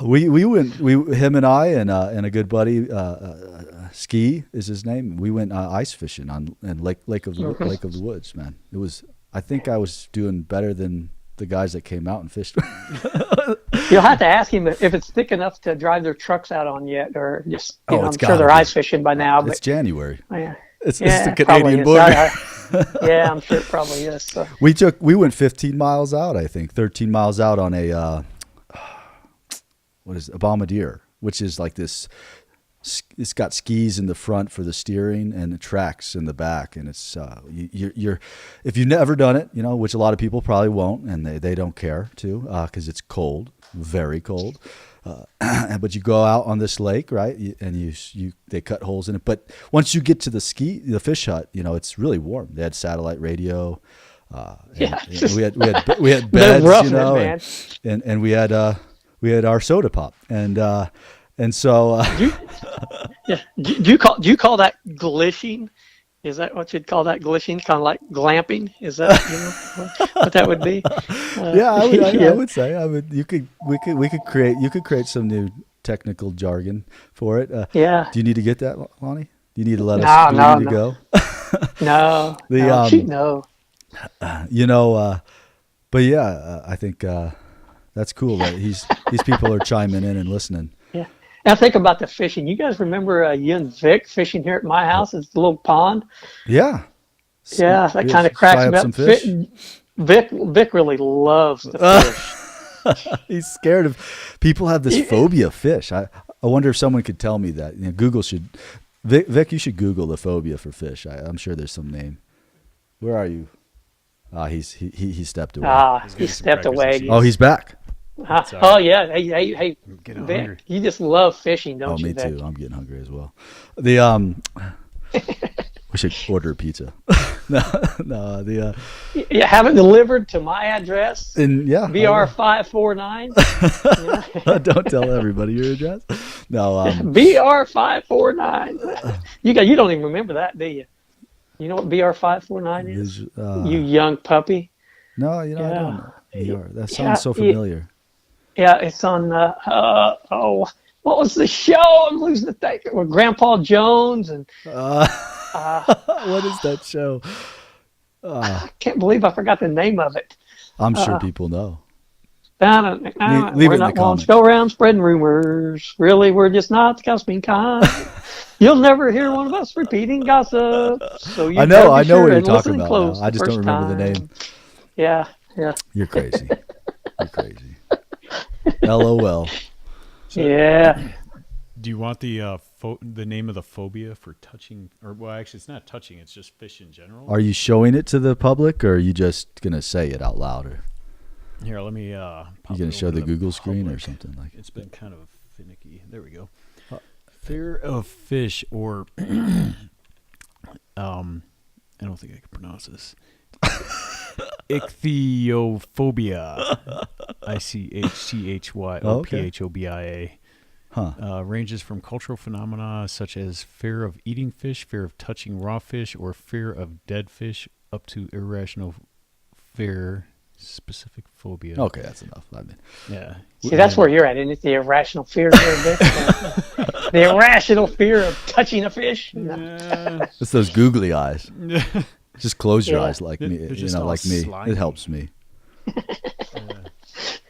We went. Him and I and a good buddy, Ski is his name. We went ice fishing on Lake of the Woods. Man, it was. I think I was doing better than the guys that came out and fished. You'll have to ask him if it's thick enough to drive their trucks out on yet, or just. I'm sure they're ice fishing by now. But it's January. Yeah. It's the Canadian border. Yeah, I'm sure it probably is. So. We went 15 miles out. I think 13 miles out on a a bombardier, which is like this. It's got skis in the front for the steering and the tracks in the back, and it's you're if you've never done it, which a lot of people probably won't, and they don't care to because it's cold, very cold. But you go out on this lake, right? And they cut holes in it. But once you get to the fish hut, it's really warm. They had satellite radio. And we had beds, and we had our soda pop, and so. Do you call that glishing? Is that what you'd call that, glishing? Kind of like glamping? Is that what that would be? I would say we could create some new technical jargon for it. Do you need to get that, Lonnie? Do you need to let us? No. Go? No. But yeah, I think that's cool that these people are chiming in and listening. Yeah. Now think about the fishing. You guys remember you and Vic fishing here at my house? It's the little pond. Yeah. Yeah, that kind of cracks me up. Vic really loves the fish. He's scared of. People have this phobia of fish. I wonder if someone could tell me that. Google should. Vic, you should Google the phobia for fish. I'm sure there's some name. Where are you? He stepped away. He stepped away. Oh, he's back. Oh yeah, hey, Vic, you just love fishing, don't you? Oh, me Vic? too. I'm getting hungry as well. We should order pizza. No. You have it delivered to my address. BR 549. Don't tell everybody your address. No. BR 549. You don't even remember that, do you? You know what BR 549 is? You young puppy. No, I don't. BR. That sounds so familiar. Yeah, it's on. What was the show? I'm losing the thing. With Grandpa Jones and. What is that show? I can't believe I forgot the name of it. I'm sure people know. Leave it we're in not the ones comments. go around spreading rumors. Really, we're just not gossiping kind. You'll never hear one of us repeating gossip. So you I know what sure you're and talking listen about close now. I the just don't first remember the time. name. Yeah. You're crazy. You're crazy. LOL. So, Yeah. Do you want the name of the phobia for touching, or well, actually, it's not touching; it's just fish in general. Are you showing it to the public, or are you just gonna say it out loud? Or here, let me. you gonna show the Google screen or something like? It's been kind of finicky. There we go. Fear of fish, or I don't think I can pronounce this. Ichthyophobia. ICHCHYOPHOBIA. Ranges from cultural phenomena such as fear of eating fish, fear of touching raw fish, or fear of dead fish, up to irrational fear, specific phobia. Okay, that's enough. Yeah. See, that's where you're at, isn't it? The irrational fear. The irrational fear of touching a fish. Yeah. It's those googly eyes. Just close your eyes like me. Like me. slimy. It helps me.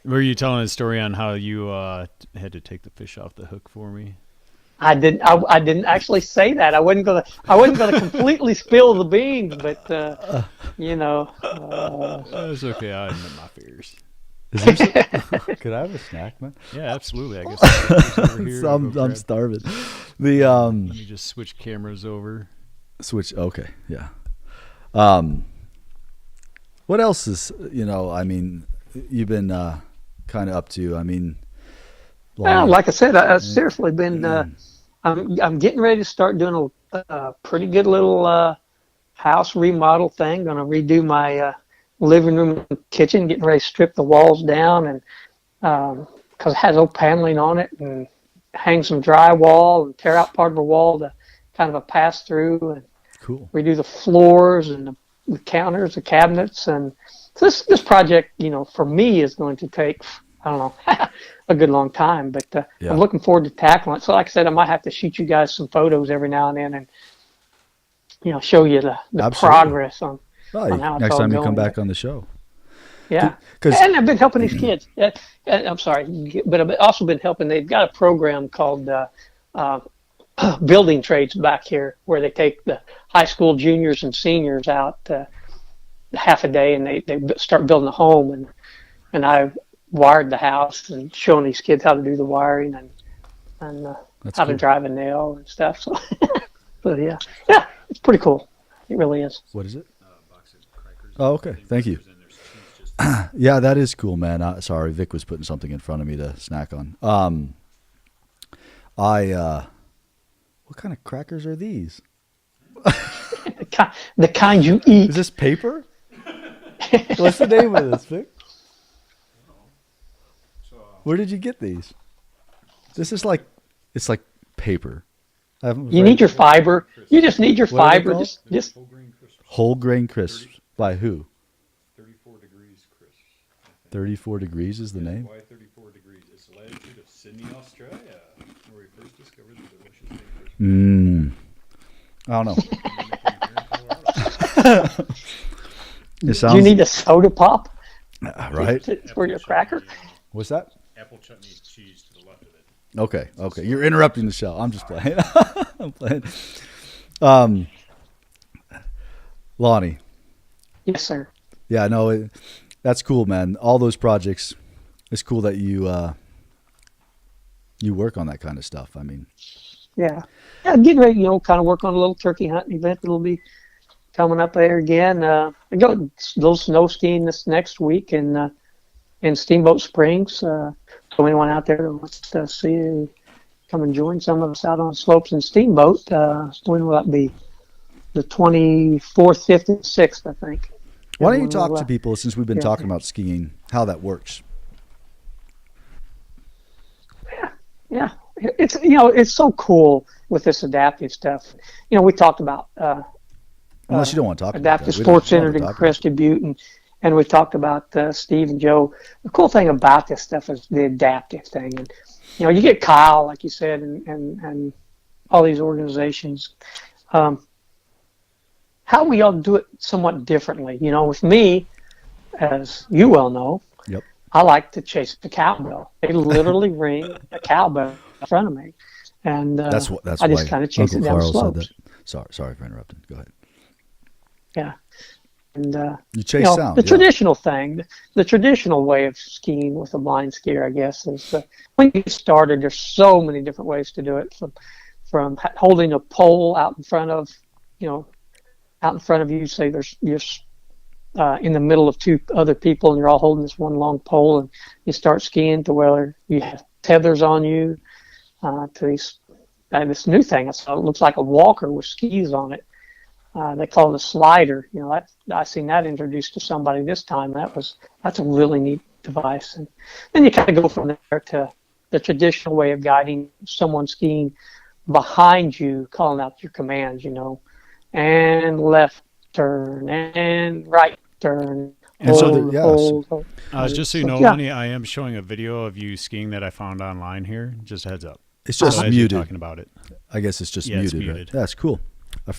Were you telling a story on how you had to take the fish off the hook for me? I didn't actually say that. I wasn't gonna completely spill the beans, but It's okay. I admit my fears. Is there could I have a snack, man? Yeah, absolutely. I guess over here, I'm starving. Let me just switch cameras over. Okay, yeah. What else is you've been kind of up to? Well, like I said, I've seriously been. I'm getting ready to start doing a pretty good little house remodel thing. Going to redo my living room and kitchen. Getting ready to strip the walls down, and because it has old paneling on it, and hang some drywall and tear out part of the wall to kind of a pass through, and redo the floors and the counters, the cabinets, and so this project, for me is going to take, I don't know, a good long time, but I'm looking forward to tackling it. So like I said, I might have to shoot you guys some photos every now and then and, show you the progress on how it's next all time going. you come back on the show. Yeah. And I've been helping these kids. I'm sorry, but I've also been helping. They've got a program called Building Trades back here where they take the high school juniors and seniors out half a day and they start building a home. And I wired the house and showing these kids how to do the wiring and how to drive a nail and stuff. So, but yeah, it's pretty cool. It really is. What is it? Oh, okay. Thank you. Yeah, that is cool, man. Sorry, Vic was putting something in front of me to snack on. What kind of crackers are these? The kind you eat. Is this paper? What's the name of this, Vic? Where did you get these? This is it's like paper. You need your fiber. You just need your fiber. Just whole grain crisps. By who? 34 Degrees Crisps. 34 Degrees is the name? Why 34 Degrees? It's the latitude of Sydney, Australia, where we first discovered the delicious thing. I don't know. Do you need a soda pop? Right? For your cracker? What's that? Apple chutney cheese to the left of it. Okay. You're interrupting the show. I'm just playing. I'm playing. Lonnie. Yes, sir. Yeah, no, that's cool, man. All those projects, it's cool that you work on that kind of stuff. Yeah, getting ready, kind of work on a little turkey hunting event that'll be coming up there again. I go a little snow skiing this next week in Steamboat Springs. So anyone out there that wants to see, come and join some of us out on slopes in Steamboat. When will that be? The 24th, 5th, and 6th, I think. Why don't you talk to people, since we've been talking about skiing, how that works? Yeah. It's so cool with this adaptive stuff. We talked about unless you don't want to talk adaptive about sports centered in Crested Butte, and we talked about Steve and Joe. The cool thing about this stuff is the adaptive thing, and you get Kyle, like you said, and all these organizations. how we all do it somewhat differently. You know, with me, as you well know, Yep. I like to chase the cowbell. They literally ring a cowbell in front of me, and that's I just kind of chase Uncle it down Carl slopes. said that. Sorry for interrupting. Go ahead. Yeah, and you chase sound. The traditional thing, the traditional way of skiing with a blind skier, I guess, is when you get started. There's so many different ways to do it. From holding a pole out in front of, say you're in the middle of two other people and you're all holding this one long pole, and you start skiing to where you have tethers on you, to this new thing. It looks like a walker with skis on it. They call it a slider. I seen that introduced to somebody this time. That's a really neat device. And then you kind of go from there to the traditional way of guiding someone skiing behind you, calling out your commands, and left turn and right turn. And hold. Just so you know, Lonnie, I am showing a video of you skiing that I found online here. Just a heads up. It's just muted. Talking about it. I guess it's just muted. Right? That's cool.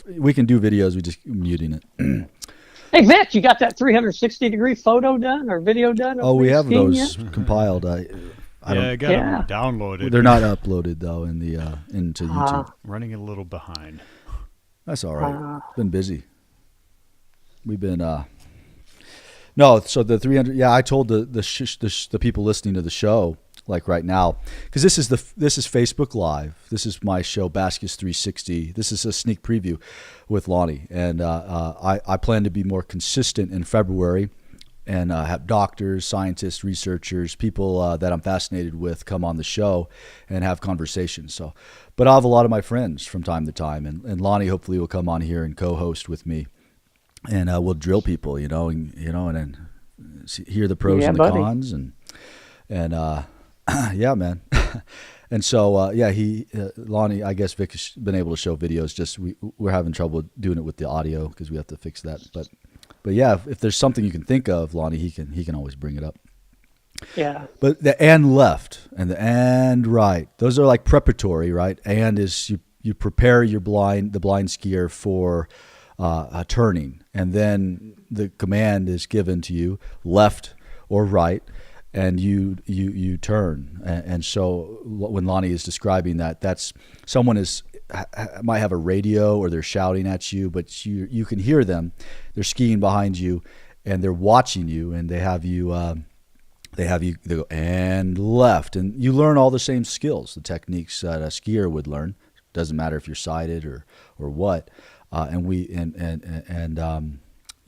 We can do videos. We just muting it. Hey, Vic, you got that 360-degree photo done or video done? Oh, we have those compiled. I got them downloaded. They're not uploaded though into YouTube. Running a little behind. That's all right. Been busy. We've been no. So the 300. Yeah, I told the people listening to the show, like right now, because this is Facebook Live. This is my show, Baskis 360. This is a sneak preview with Lonnie, and I plan to be more consistent in February, and have doctors, scientists, researchers, people that I'm fascinated with come on the show and have conversations. So, but I'll have a lot of my friends from time to time, and Lonnie hopefully will come on here and co-host with me, and we'll drill people, and then hear the pros and the cons, and yeah, man. And so, Lonnie, I guess Vic has been able to show videos. Just we're having trouble doing it with the audio because we have to fix that. But yeah, if there's something you can think of, Lonnie, he can always bring it up. Yeah. But the and left and the and right, those are like preparatory, right? And is you prepare the blind skier for turning, and then the command is given to you, left or right, and you turn. And so when Lonnie is describing that, that's someone might have a radio or they're shouting at you, but you can hear them. They're skiing behind you and they're watching you, and they have you they go and left, and you learn all the same skills, the techniques that a skier would learn. Doesn't matter if you're sighted or what.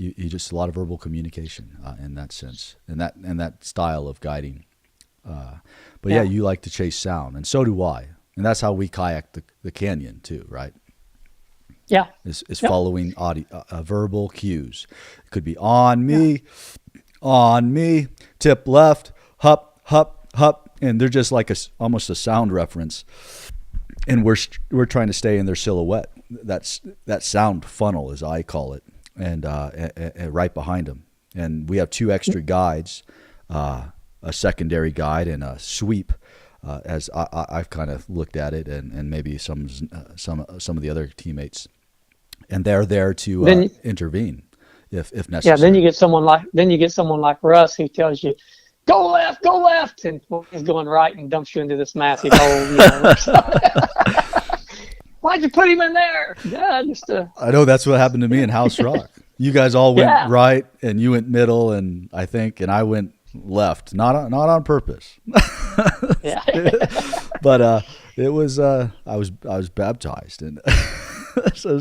You just a lot of verbal communication in that sense, and that style of guiding. But yeah, you like to chase sound, and so do I, and that's how we kayak the canyon too, right? Yeah, is following audio, verbal cues. It could be on me, tip left, hup, hup, hup, and they're just like almost a sound reference, and we're trying to stay in their silhouette. That sound funnel, as I call it, and right behind them. And we have two extra guides, a secondary guide and a sweep, as I've kind of looked at it, and maybe some of the other teammates, and they're there to intervene if necessary. Yeah, then you get someone like Russ who tells you, go left, and he's going right and dumps you into this massive hole. Why'd you put him in there? Yeah, I know that's what happened to me in House Rock. You guys all went right, and you went middle, and I went left, not on purpose. Yeah. But it was I was baptized, and so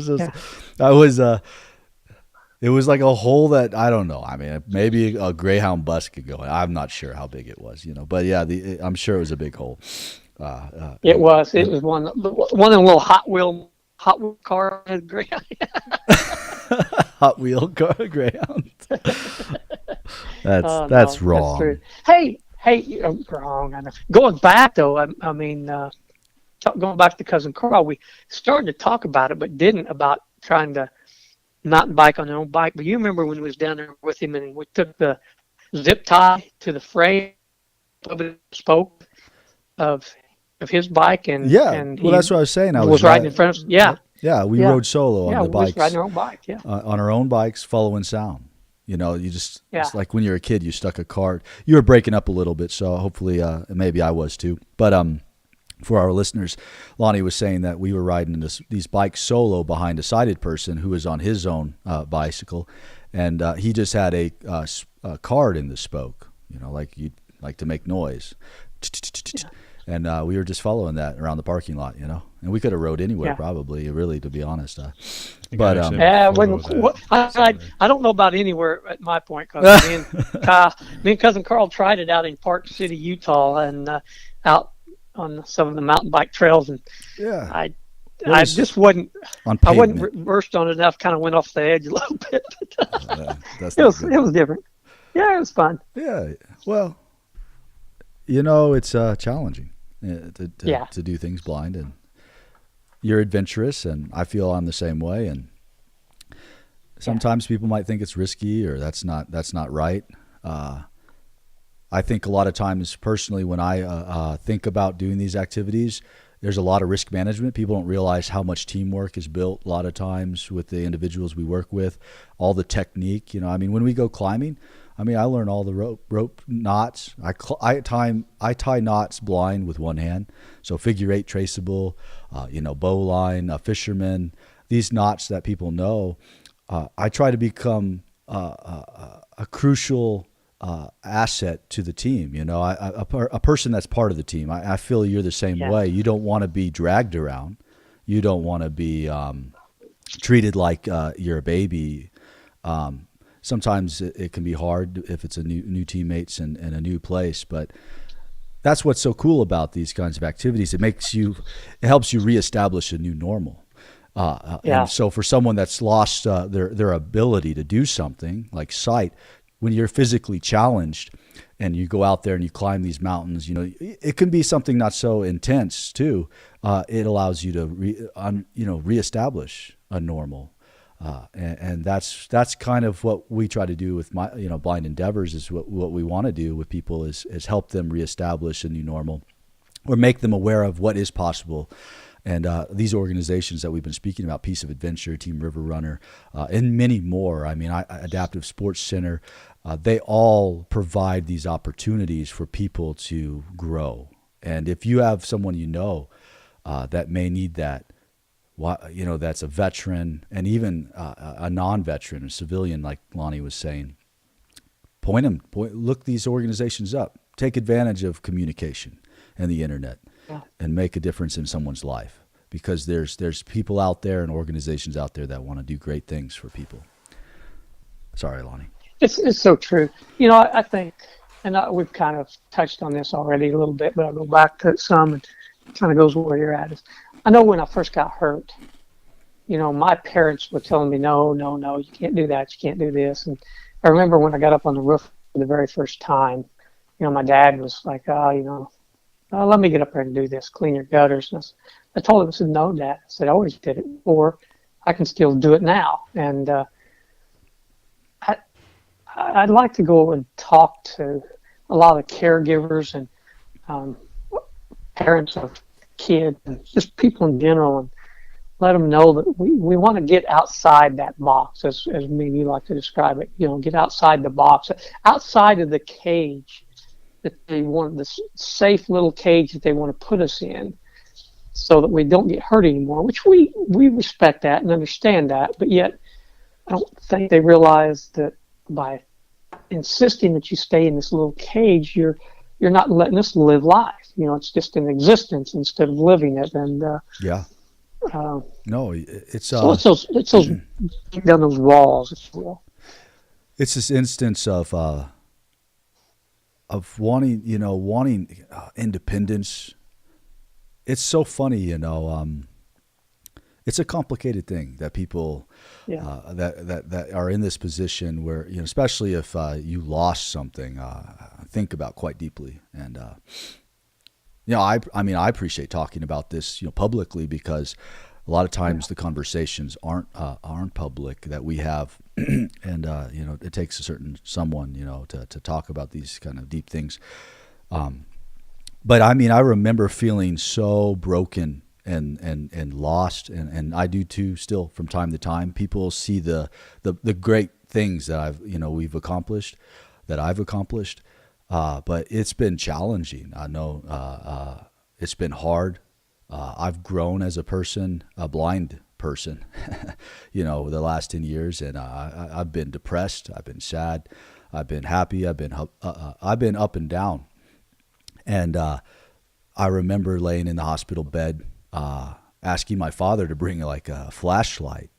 it was like a hole that I don't know. I mean, maybe a Greyhound bus could go in. I'm not sure how big it was, But yeah, I'm sure it was a big hole. It was one of the little Hot Wheel car Greyhound. Hot Wheel car Greyhound. That's wrong. That's true. Hey, wrong. Going back though, I mean, going back to Cousin Carl, we started to talk about it, but didn't about trying to not bike on their own bike. But you remember when we was down there with him, and we took the zip tie to the frame of the spoke of his bike, and that's what I was saying. I was riding in front of us. Yeah. Yeah, we rode solo on the bikes. Yeah, we riding our own bike, on our own bikes, following sound. You know, it's like when you're a kid, you stuck a card. You were breaking up a little bit, so hopefully, maybe I was too. But for our listeners, Lonnie was saying that we were riding these bikes solo behind a sighted person who was on his own bicycle, and he just had a card in the spoke, you know, like you'd like to make noise. And we were just following that around the parking lot, you know, and we could have rode anywhere probably, really, to be honest. But I don't know about anywhere at my point, because me and cousin Carl tried it out in Park City, Utah, and out on some of the mountain bike trails, and I just wasn't on pavement. I wasn't versed on it enough. Kind of went off the edge a little bit. It was different. Yeah, it was fun. Yeah, well, you know, it's challenging to do things blind, and you're adventurous, and I feel I'm the same way. And sometimes people might think it's risky or that's not right. I think a lot of times, personally, when I think about doing these activities, there's a lot of risk management. People don't realize how much teamwork is built a lot of times with the individuals we work with, all the technique. You know, I mean, when we go climbing, I learn all the rope knots. I tie knots blind with one hand. So figure 8 traceable, bowline, fisherman, these knots that people know. I try to become a crucial asset to the team. You know, a person that's part of the team. I feel you're the same way. You don't want to be dragged around. You don't want to be treated like you're a baby. Sometimes it can be hard if it's a new teammates and a new place, but that's what's so cool about these kinds of activities. It helps you reestablish a new normal. And so for someone that's lost their ability to do something like sight, when you're physically challenged and you go out there and you climb these mountains, you know, it can be something not so intense too. It allows you to reestablish a normal. And that's kind of what we try to do with my, Blind Endeavors, is what we want to do with people is help them reestablish a new normal or make them aware of what is possible. And these organizations that we've been speaking about, Piece of Adventure, Team River Runner, and many more, Adaptive Sports Center, they all provide these opportunities for people to grow. And if you have someone that may need that, that's a veteran and even a non-veteran, a civilian, like Lonnie was saying, look these organizations up, take advantage of communication and the internet, and make a difference in someone's life, because there's people out there and organizations out there that want to do great things for people. Sorry, Lonnie. It's so true. You know, I think, and we've kind of touched on this already a little bit, but I'll go back to some, and it kind of goes where you're at. I know when I first got hurt, my parents were telling me, no, you can't do that, you can't do this. And I remember when I got up on the roof for the very first time, my dad was like, let me get up there and do this, clean your gutters. And I told him, I said, no, Dad. I said, I always did it before. I can still do it now. And I'd like to go and talk to a lot of caregivers and parents of kids and just people in general, and let them know that we want to get outside that box, as me and you like to describe it. Get outside the box, outside of the cage that they want, the safe little cage that they want to put us in, so that we don't get hurt anymore, which we respect that and understand that, but yet I don't think they realize that by insisting that you stay in this little cage, you're not letting us live life. It's just an existence instead of living it. And no, it's so it's those down those walls, if you will. It's this instance of wanting independence. It's so funny, it's a complicated thing that people that are in this position where, especially if you lost something, think about quite deeply. And I appreciate talking about this publicly, because a lot of times the conversations aren't public that we have, and it takes a certain someone to talk about these kind of deep things. But I remember feeling so broken and lost, and I do too still from time to time. People see the great things that we've accomplished, that I've accomplished, but it's been challenging. I know it's been hard. I've grown as a person, a blind person, the last 10 years, and I've been depressed, I've been sad, I've been happy, I've been up and down. And I remember laying in the hospital bed, asking my father to bring like a flashlight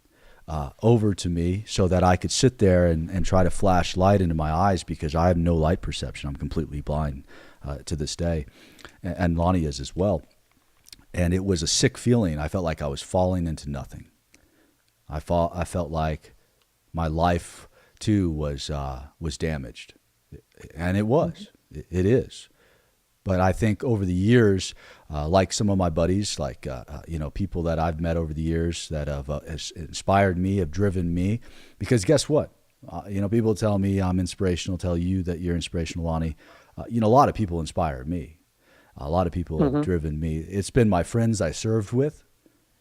over to me so that I could sit there and try to flash light into my eyes, because I have no light perception. I'm completely blind to this day, and Lonnie is as well. And it was a sick feeling. I felt like I was falling into nothing. I felt like my life too was damaged, and it was. It is. But I think over the years, like some of my buddies, like people that I've met over the years that have inspired me, have driven me, because guess what? People tell me I'm inspirational, tell you that you're inspirational, Lonnie. A lot of people inspire me. A lot of people have driven me. It's been my friends I served with,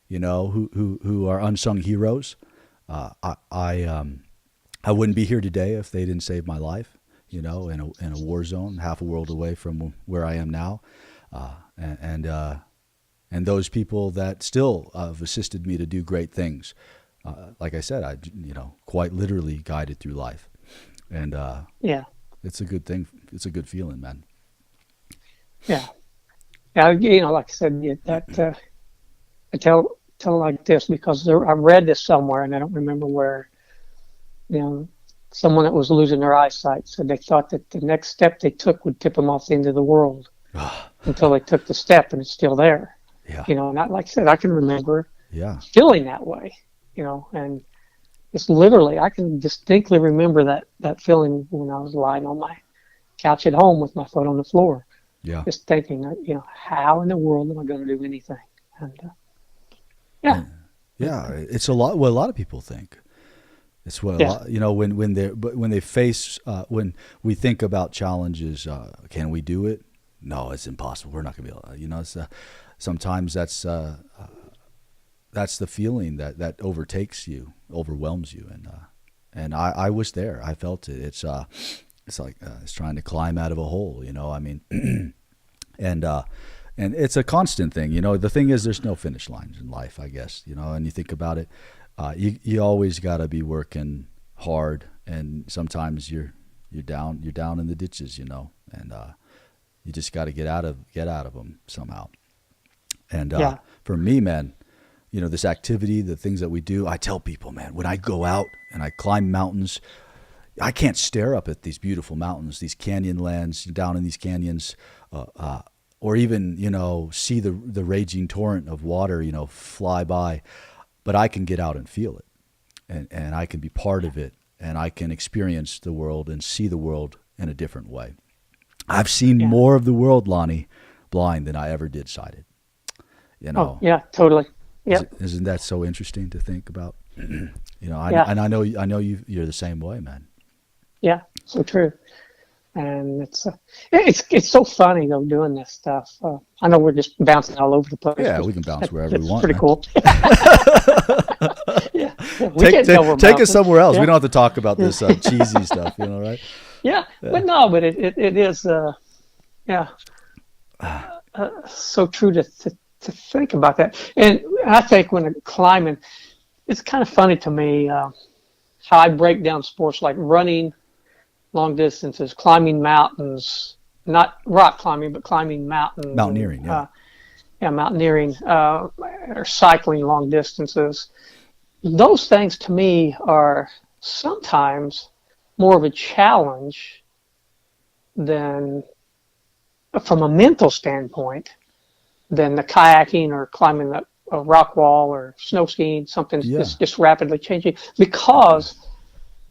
who are unsung heroes. I wouldn't be here today if they didn't save my life. In a war zone, half a world away from where I am now, and those people that still have assisted me to do great things. Like I said, I quite literally guided through life, and it's a good thing. It's a good feeling, man. Yeah, like I said, that I tell like this because I read this somewhere, and I don't remember where. Someone that was losing their eyesight said they thought that the next step they took would tip them off the end of the world until they took the step, and it's still there. Yeah. Not like I said, I can remember feeling that way, and it's literally, I can distinctly remember that feeling when I was lying on my couch at home with my foot on the floor. Yeah. Just thinking, how in the world am I going to do anything? And it's a lot. What a lot of people think. It's what when they face when we think about challenges, can we do it? No, it's impossible. We're not going to be able to. Sometimes that's the feeling that overtakes you, overwhelms you, and I was there. I felt it. It's like it's trying to climb out of a hole. and it's a constant thing. The thing is, there's no finish lines in life, I guess. And you think about it. You always got to be working hard, and sometimes you're down in the ditches, and you just got to get out of them somehow. And for me, man, this activity, the things that we do, I tell people, man, when I go out and I climb mountains, I can't stare up at these beautiful mountains, these canyon lands, down in these canyons, or even see the raging torrent of water, fly by. But I can get out and feel it, and I can be part of it, and I can experience the world and see the world in a different way. I've seen more of the world, Lonnie, blind than I ever did sighted. Oh, yeah, totally. Yeah. Isn't that so interesting to think about? And I know you're the same way, man. Yeah, so true. And it's so funny though doing this stuff. I know we're just bouncing all over the place. Yeah, we can bounce wherever we want. Pretty cool. Take us somewhere else. We don't have to talk about this cheesy stuff, right? Yeah, but it is so true to think about that. And I think when climbing, it's kind of funny to me how I break down sports like running long distances, climbing mountains, not rock climbing, but climbing mountains. Mountaineering, mountaineering, or cycling long distances. Those things to me are sometimes more of a challenge than, from a mental standpoint, than the kayaking or climbing a rock wall or snow skiing, something that's just rapidly changing. Because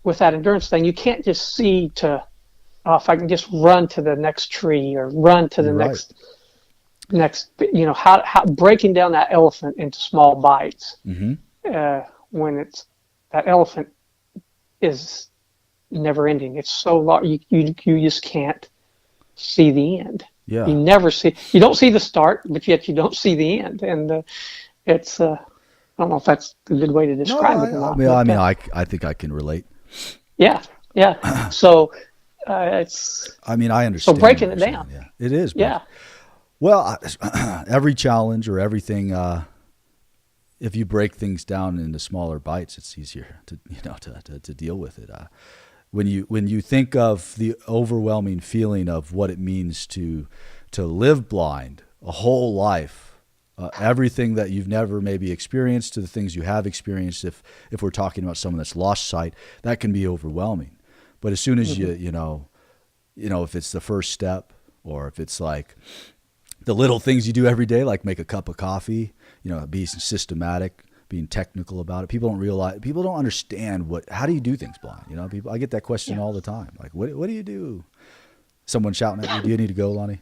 with that endurance thing, you can't just see if I can just run to the next tree or run to the next, how breaking down that elephant into small bites. When that elephant is never ending. It's so large, you just can't see the end. Yeah. You don't see the start, but yet you don't see the end. And it's, I don't know if that's a good way to describe it or not. I think I can relate. Yeah. Yeah. So it's. I mean, I understand. So breaking it down. Yeah, it is. Yeah. Well, every challenge or everything, if you break things down into smaller bites, it's easier to deal with it. When you think of the overwhelming feeling of what it means to live blind a whole life, everything that you've never maybe experienced to the things you have experienced, if we're talking about someone that's lost sight, that can be overwhelming. But as soon as you know, if it's the first step, or if it's like the little things you do every day, like make a cup of coffee, be systematic, being technical about it. People don't understand how do you do things blind? I get that question all the time. Like, what do you do? Someone shouting at you, do you need to go, Lonnie?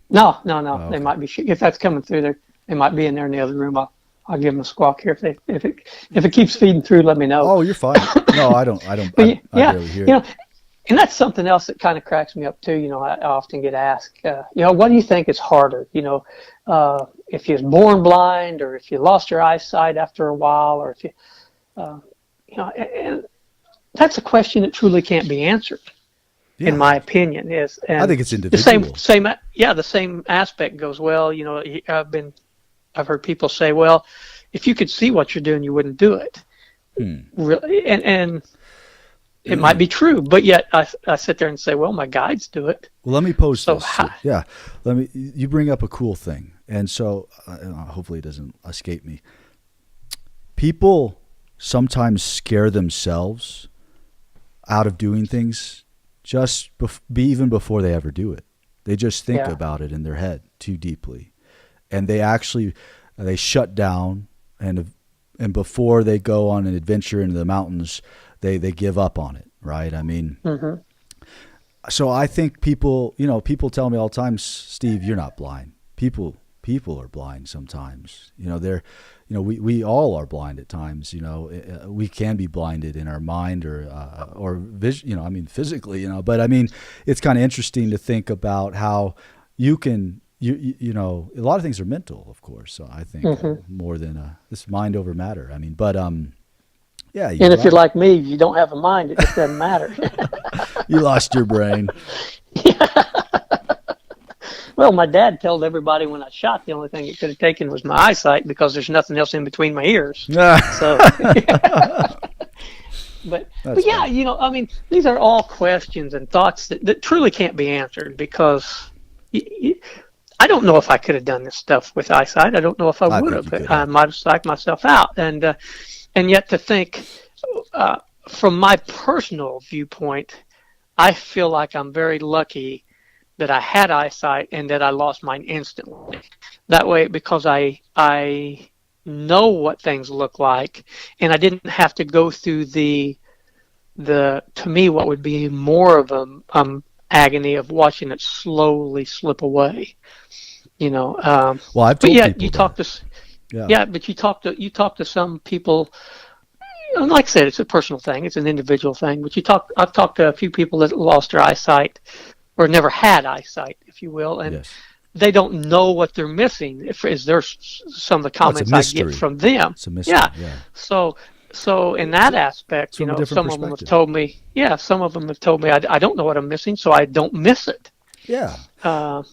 No. Oh, okay. They might be, if that's coming through there, they might be in there in the other room. I'll give them a squawk here. If it keeps feeding through, let me know. Oh, you're fine. No, I don't. I barely hear it. And that's something else that kind of cracks me up too. I often get asked, what do you think is harder? If you're born blind, or if you lost your eyesight after a while, or if you, and that's a question that truly can't be answered, in my opinion. I think it's individual. The same aspect goes. Well, I've heard people say, well, if you could see what you're doing, you wouldn't do it. Really, and it might be true, but yet I sit there and say, well, my guides do it. Well, let me pose this. Yeah, you bring up a cool thing, and so hopefully it doesn't escape me. People sometimes scare themselves out of doing things just even before they ever do it. They just think about it in their head too deeply, and they shut down, and before they go on an adventure into the mountains, they give up on it, right? I mean, so I think people tell me all the time, Steve, you're not blind. People are blind sometimes. We all are blind at times. We can be blinded in our mind or vision. Physically. But I mean, it's kind of interesting to think about how you can. A lot of things are mental, of course. So I think more than this mind over matter. I mean, but yeah. And if you're like me, you don't have a mind. It just doesn't matter. You lost your brain. Well, my dad told everybody when I shot, the only thing it could have taken was my eyesight, because there's nothing else in between my ears. So, but yeah, these are all questions and thoughts that truly can't be answered, because I don't know if I could have done this stuff with eyesight. I don't know if I would have. I might have psyched myself out. And yet to think, from my personal viewpoint, I feel like I'm very lucky that I had eyesight and that I lost mine instantly. That way, because I know what things look like, and I didn't have to go through the to me, what would be more of a agony of watching it slowly slip away. Well, I've told people you talk to but you talk to some people. Like I said, it's a personal thing. It's an individual thing. But I've talked to a few people that lost their eyesight, or never had eyesight, if you will, and they don't know what they're missing. Is there some of the comments I get from them? It's a mystery. Yeah. So in that aspect, some of them have told me. Yeah, some of them have told me I don't know what I'm missing, so I don't miss it. Yeah. So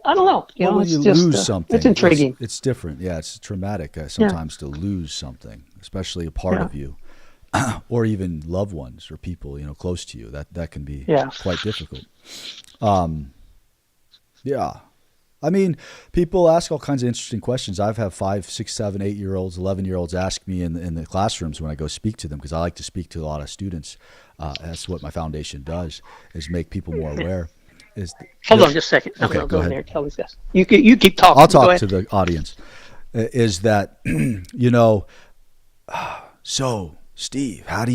I don't know. When it's you just lose something, it's intriguing. It's different. Yeah, it's traumatic sometimes to lose something, especially a part of you, or even loved ones or people close to you. That can be quite difficult. Yeah. I mean, people ask all kinds of interesting questions. I've had 5, 6, 7, 8-year-olds, 11-year-olds ask me in the classrooms when I go speak to them, because I like to speak to a lot of students. That's what my foundation does, is make people more aware. Hold on just a second. Okay, go ahead. There. Tell us this. You keep talking. I'll talk to the audience. Is that, so Steve, do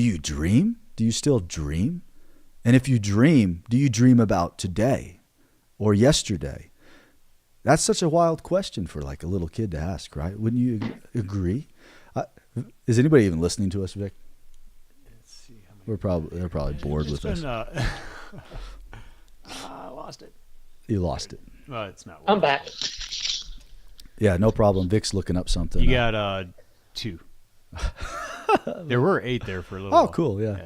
you dream? Do you still dream? And if you dream, do you dream about today or yesterday? That's such a wild question for like a little kid to ask, right? Wouldn't you agree? Is anybody even listening to us, Vic? Let's see. They're probably bored with us. I lost it. You lost it. It's not. I'm back. Yeah, no problem. Vic's looking up something. You got 2. There were 8 there for a little while. Oh, cool. Yeah.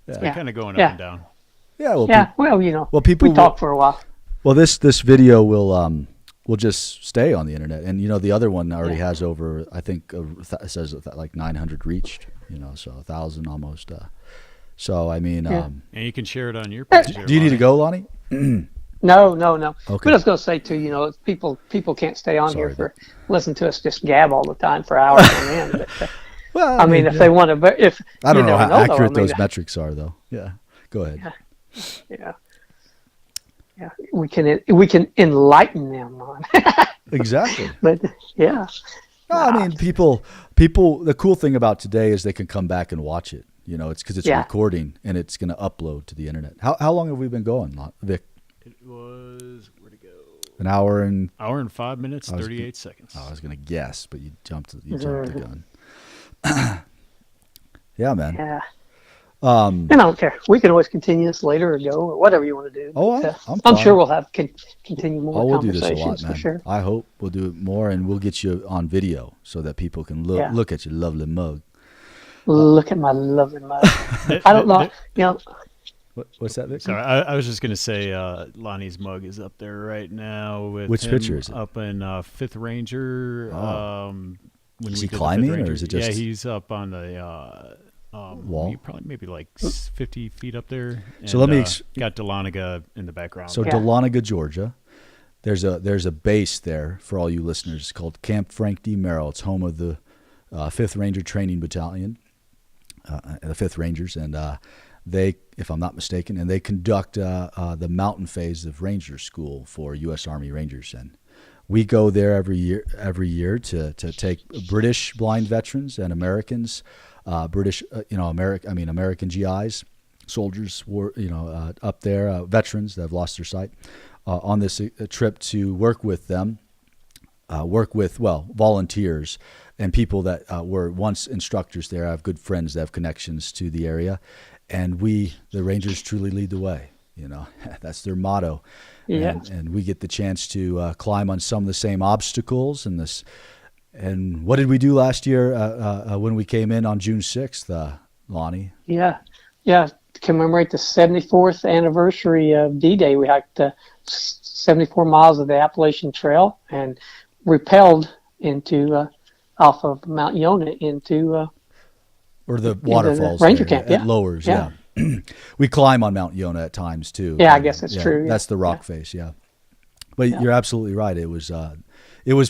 It's been kind of going up and down. Yeah. Well, well, people we talked for a while. Well, this video will just stay on the internet, and the other one already has over, I think it says like 900 reached. So 1,000 almost. So I mean, and you can share it on your page. Do you need to go, Lonnie? No. Okay. But I was going to say too, people can't stay on here for listen to us just gab all the time for hours on end. But, well, I mean, if they want to, if I don't know how accurate though, those metrics are, though. Yeah, go ahead. Yeah. We can enlighten them on. Exactly. But yeah. No, I mean, people. The cool thing about today is they can come back and watch it. It's because it's recording and it's going to upload to the internet. How long have we been going, Vic? It was, where'd it go? An hour and 5 minutes, 38 seconds. I was going to guess, but you jumped the gun. Yeah, man. Yeah. And I don't care. We can always continue this later or go or whatever you want to do. Oh, I'm sure we'll have continue more we'll conversations do this a lot, man. for sure. I hope we'll do it more, and we'll get you on video so that people can look at your lovely mug. Look at my lovely mug. I don't know. What's that, Vic? Sorry, I was just going to say Lonnie's mug is up there right now with which him picture is it? Up in 5th Ranger. When is he climbing, or is it just? Yeah, he's up on the wall. Probably maybe like 50 feet up there. And, so let me got Dahlonega in the background. So Dahlonega, Georgia. There's a base there for all you listeners called Camp Frank D. Merrill. It's home of the 5th Ranger Training Battalion, the 5th Rangers, and they, if I'm not mistaken, and they conduct the mountain phase of Ranger School for U.S. Army Rangers, and we go there every year to take British blind veterans and Americans, American GIs, soldiers were up there, veterans that have lost their sight, on this trip to work with them, volunteers and people that were once instructors there. I have good friends that have connections to the area. And the Rangers truly lead the way. That's their motto. Yeah. And we get the chance to climb on some of the same obstacles. And what did we do last year when we came in on June 6th, Lonnie? Yeah. To commemorate the 74th anniversary of D-Day, we hiked 74 miles of the Appalachian Trail and rappelled into off of Mount Yonah into or the waterfalls, Ranger Camp, at Lowers, yeah. We climb on Mount Yonah at times too. Yeah, I guess that's true. That's the rock face, yeah. But you're absolutely right. It was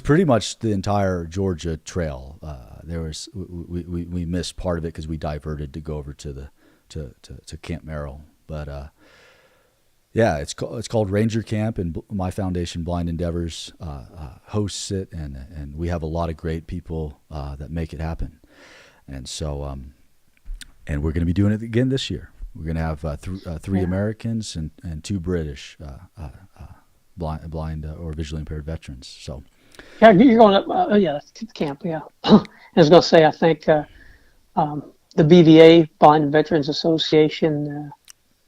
pretty much the entire Georgia Trail. We missed part of it because we diverted to go over to Camp Merrill. But it's called Ranger Camp, and my foundation, Blind Endeavors, hosts it, and we have a lot of great people that make it happen. And so, and we're going to be doing it again this year. We're going to have three Americans and 2 British blind or visually impaired veterans. So, yeah, you're going up. That's the camp. Yeah, I was going to say, I think the BVA, Blind Veterans Association,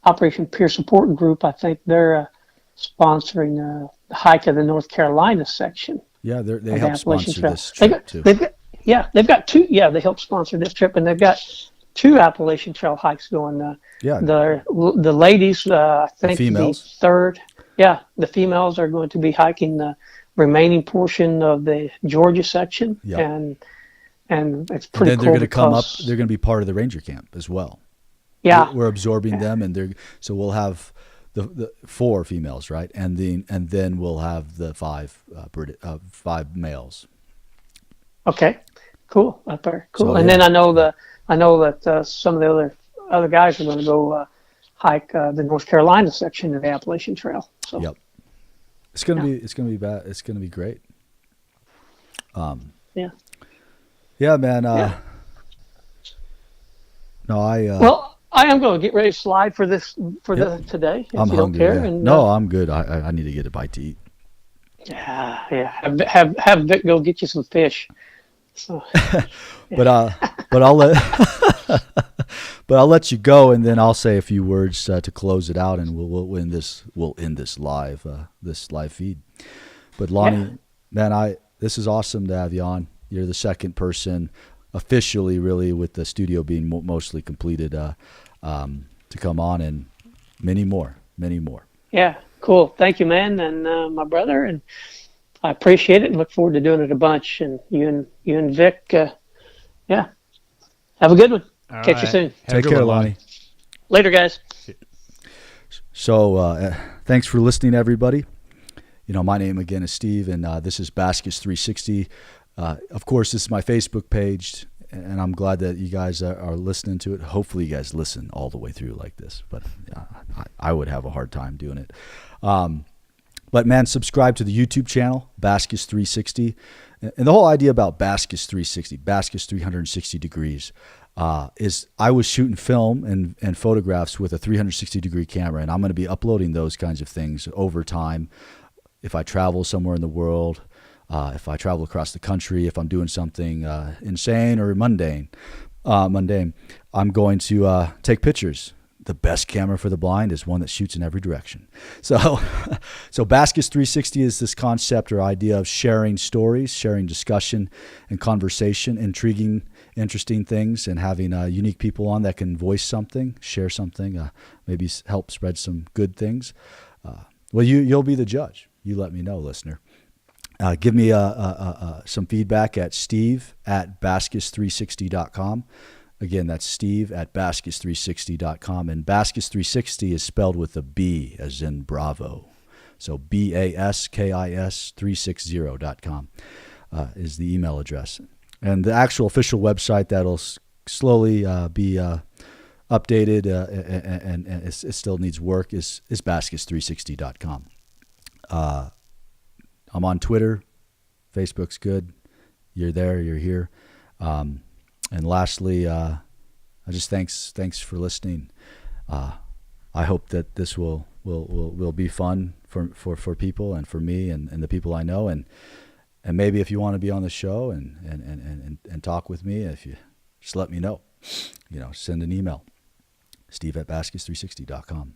Operation Peer Support Group, I think they're sponsoring the hike of the North Carolina section. Yeah, they help sponsor this trip too. They've got 2. Yeah, they help sponsor this trip, and they've got 2 Appalachian Trail hikes going. The ladies, I think the females. The third. Yeah, the females are going to be hiking the remaining portion of the Georgia section, and it's pretty. And then they're going to come up. They're going to be part of the Ranger Camp as well. Yeah, we're absorbing them, and so we'll have the 4 females, right, and then we'll have the 5 males. Okay, cool. Up there, cool. So, and then I know that some of the other guys are going to go hike the North Carolina section of the Appalachian Trail. So. Yep, it's gonna be bad. It's gonna be great. Yeah, man. No, I am going to get ready to slide for this today. If I'm you hungry. Don't care. Yeah. And, no, I'm good. I need to get a bite to eat. Yeah. Have Vic go get you some fish. So, but I'll let but I'll let you go, and then I'll say a few words to close it out, and we'll end this live feed. But Lonnie, man, this is awesome to have you on. You're the second person officially, really, with the studio being mostly completed, to come on, and many more. Yeah, cool. Thank you, man, and my brother, and I appreciate it and look forward to doing it a bunch. And you and Vic, have a good one. All Catch right. you soon. Take care, Lonnie. Later, guys. So thanks for listening, everybody. My name again is Steve, and this is Baskis 360. Of course, this is my Facebook page, and I'm glad that you guys are listening to it. Hopefully you guys listen all the way through like this, but I would have a hard time doing it. But man, subscribe to the YouTube channel, Baskis 360. And the whole idea about Baskis 360, Baskis 360 degrees, is I was shooting film and photographs with a 360 degree camera, and I'm going to be uploading those kinds of things over time. If I travel somewhere in the world, if I travel across the country, if I'm doing something insane or mundane, I'm going to take pictures. The best camera for the blind is one that shoots in every direction. So Baskis 360 is this concept or idea of sharing stories, sharing discussion and conversation, intriguing, interesting things, and having unique people on that can voice something, share something, maybe help spread some good things. Well, you'll be the judge. You let me know, listener. Give me some feedback at steve@baskis360.com. Again, that's steve@baskis360.com. And Baskis 360 is spelled with a B as in Bravo. So BASKIS360.com is the email address. And the actual official website that'll slowly be updated and it still needs work is Baskis360.com. I'm on Twitter. Facebook's good. You're there. You're here. And lastly, I just thanks for listening. I hope that this will be fun for people and for me and the people I know, and maybe if you want to be on the show and talk with me, if you just let me know, send an email, steve@baskis360.com.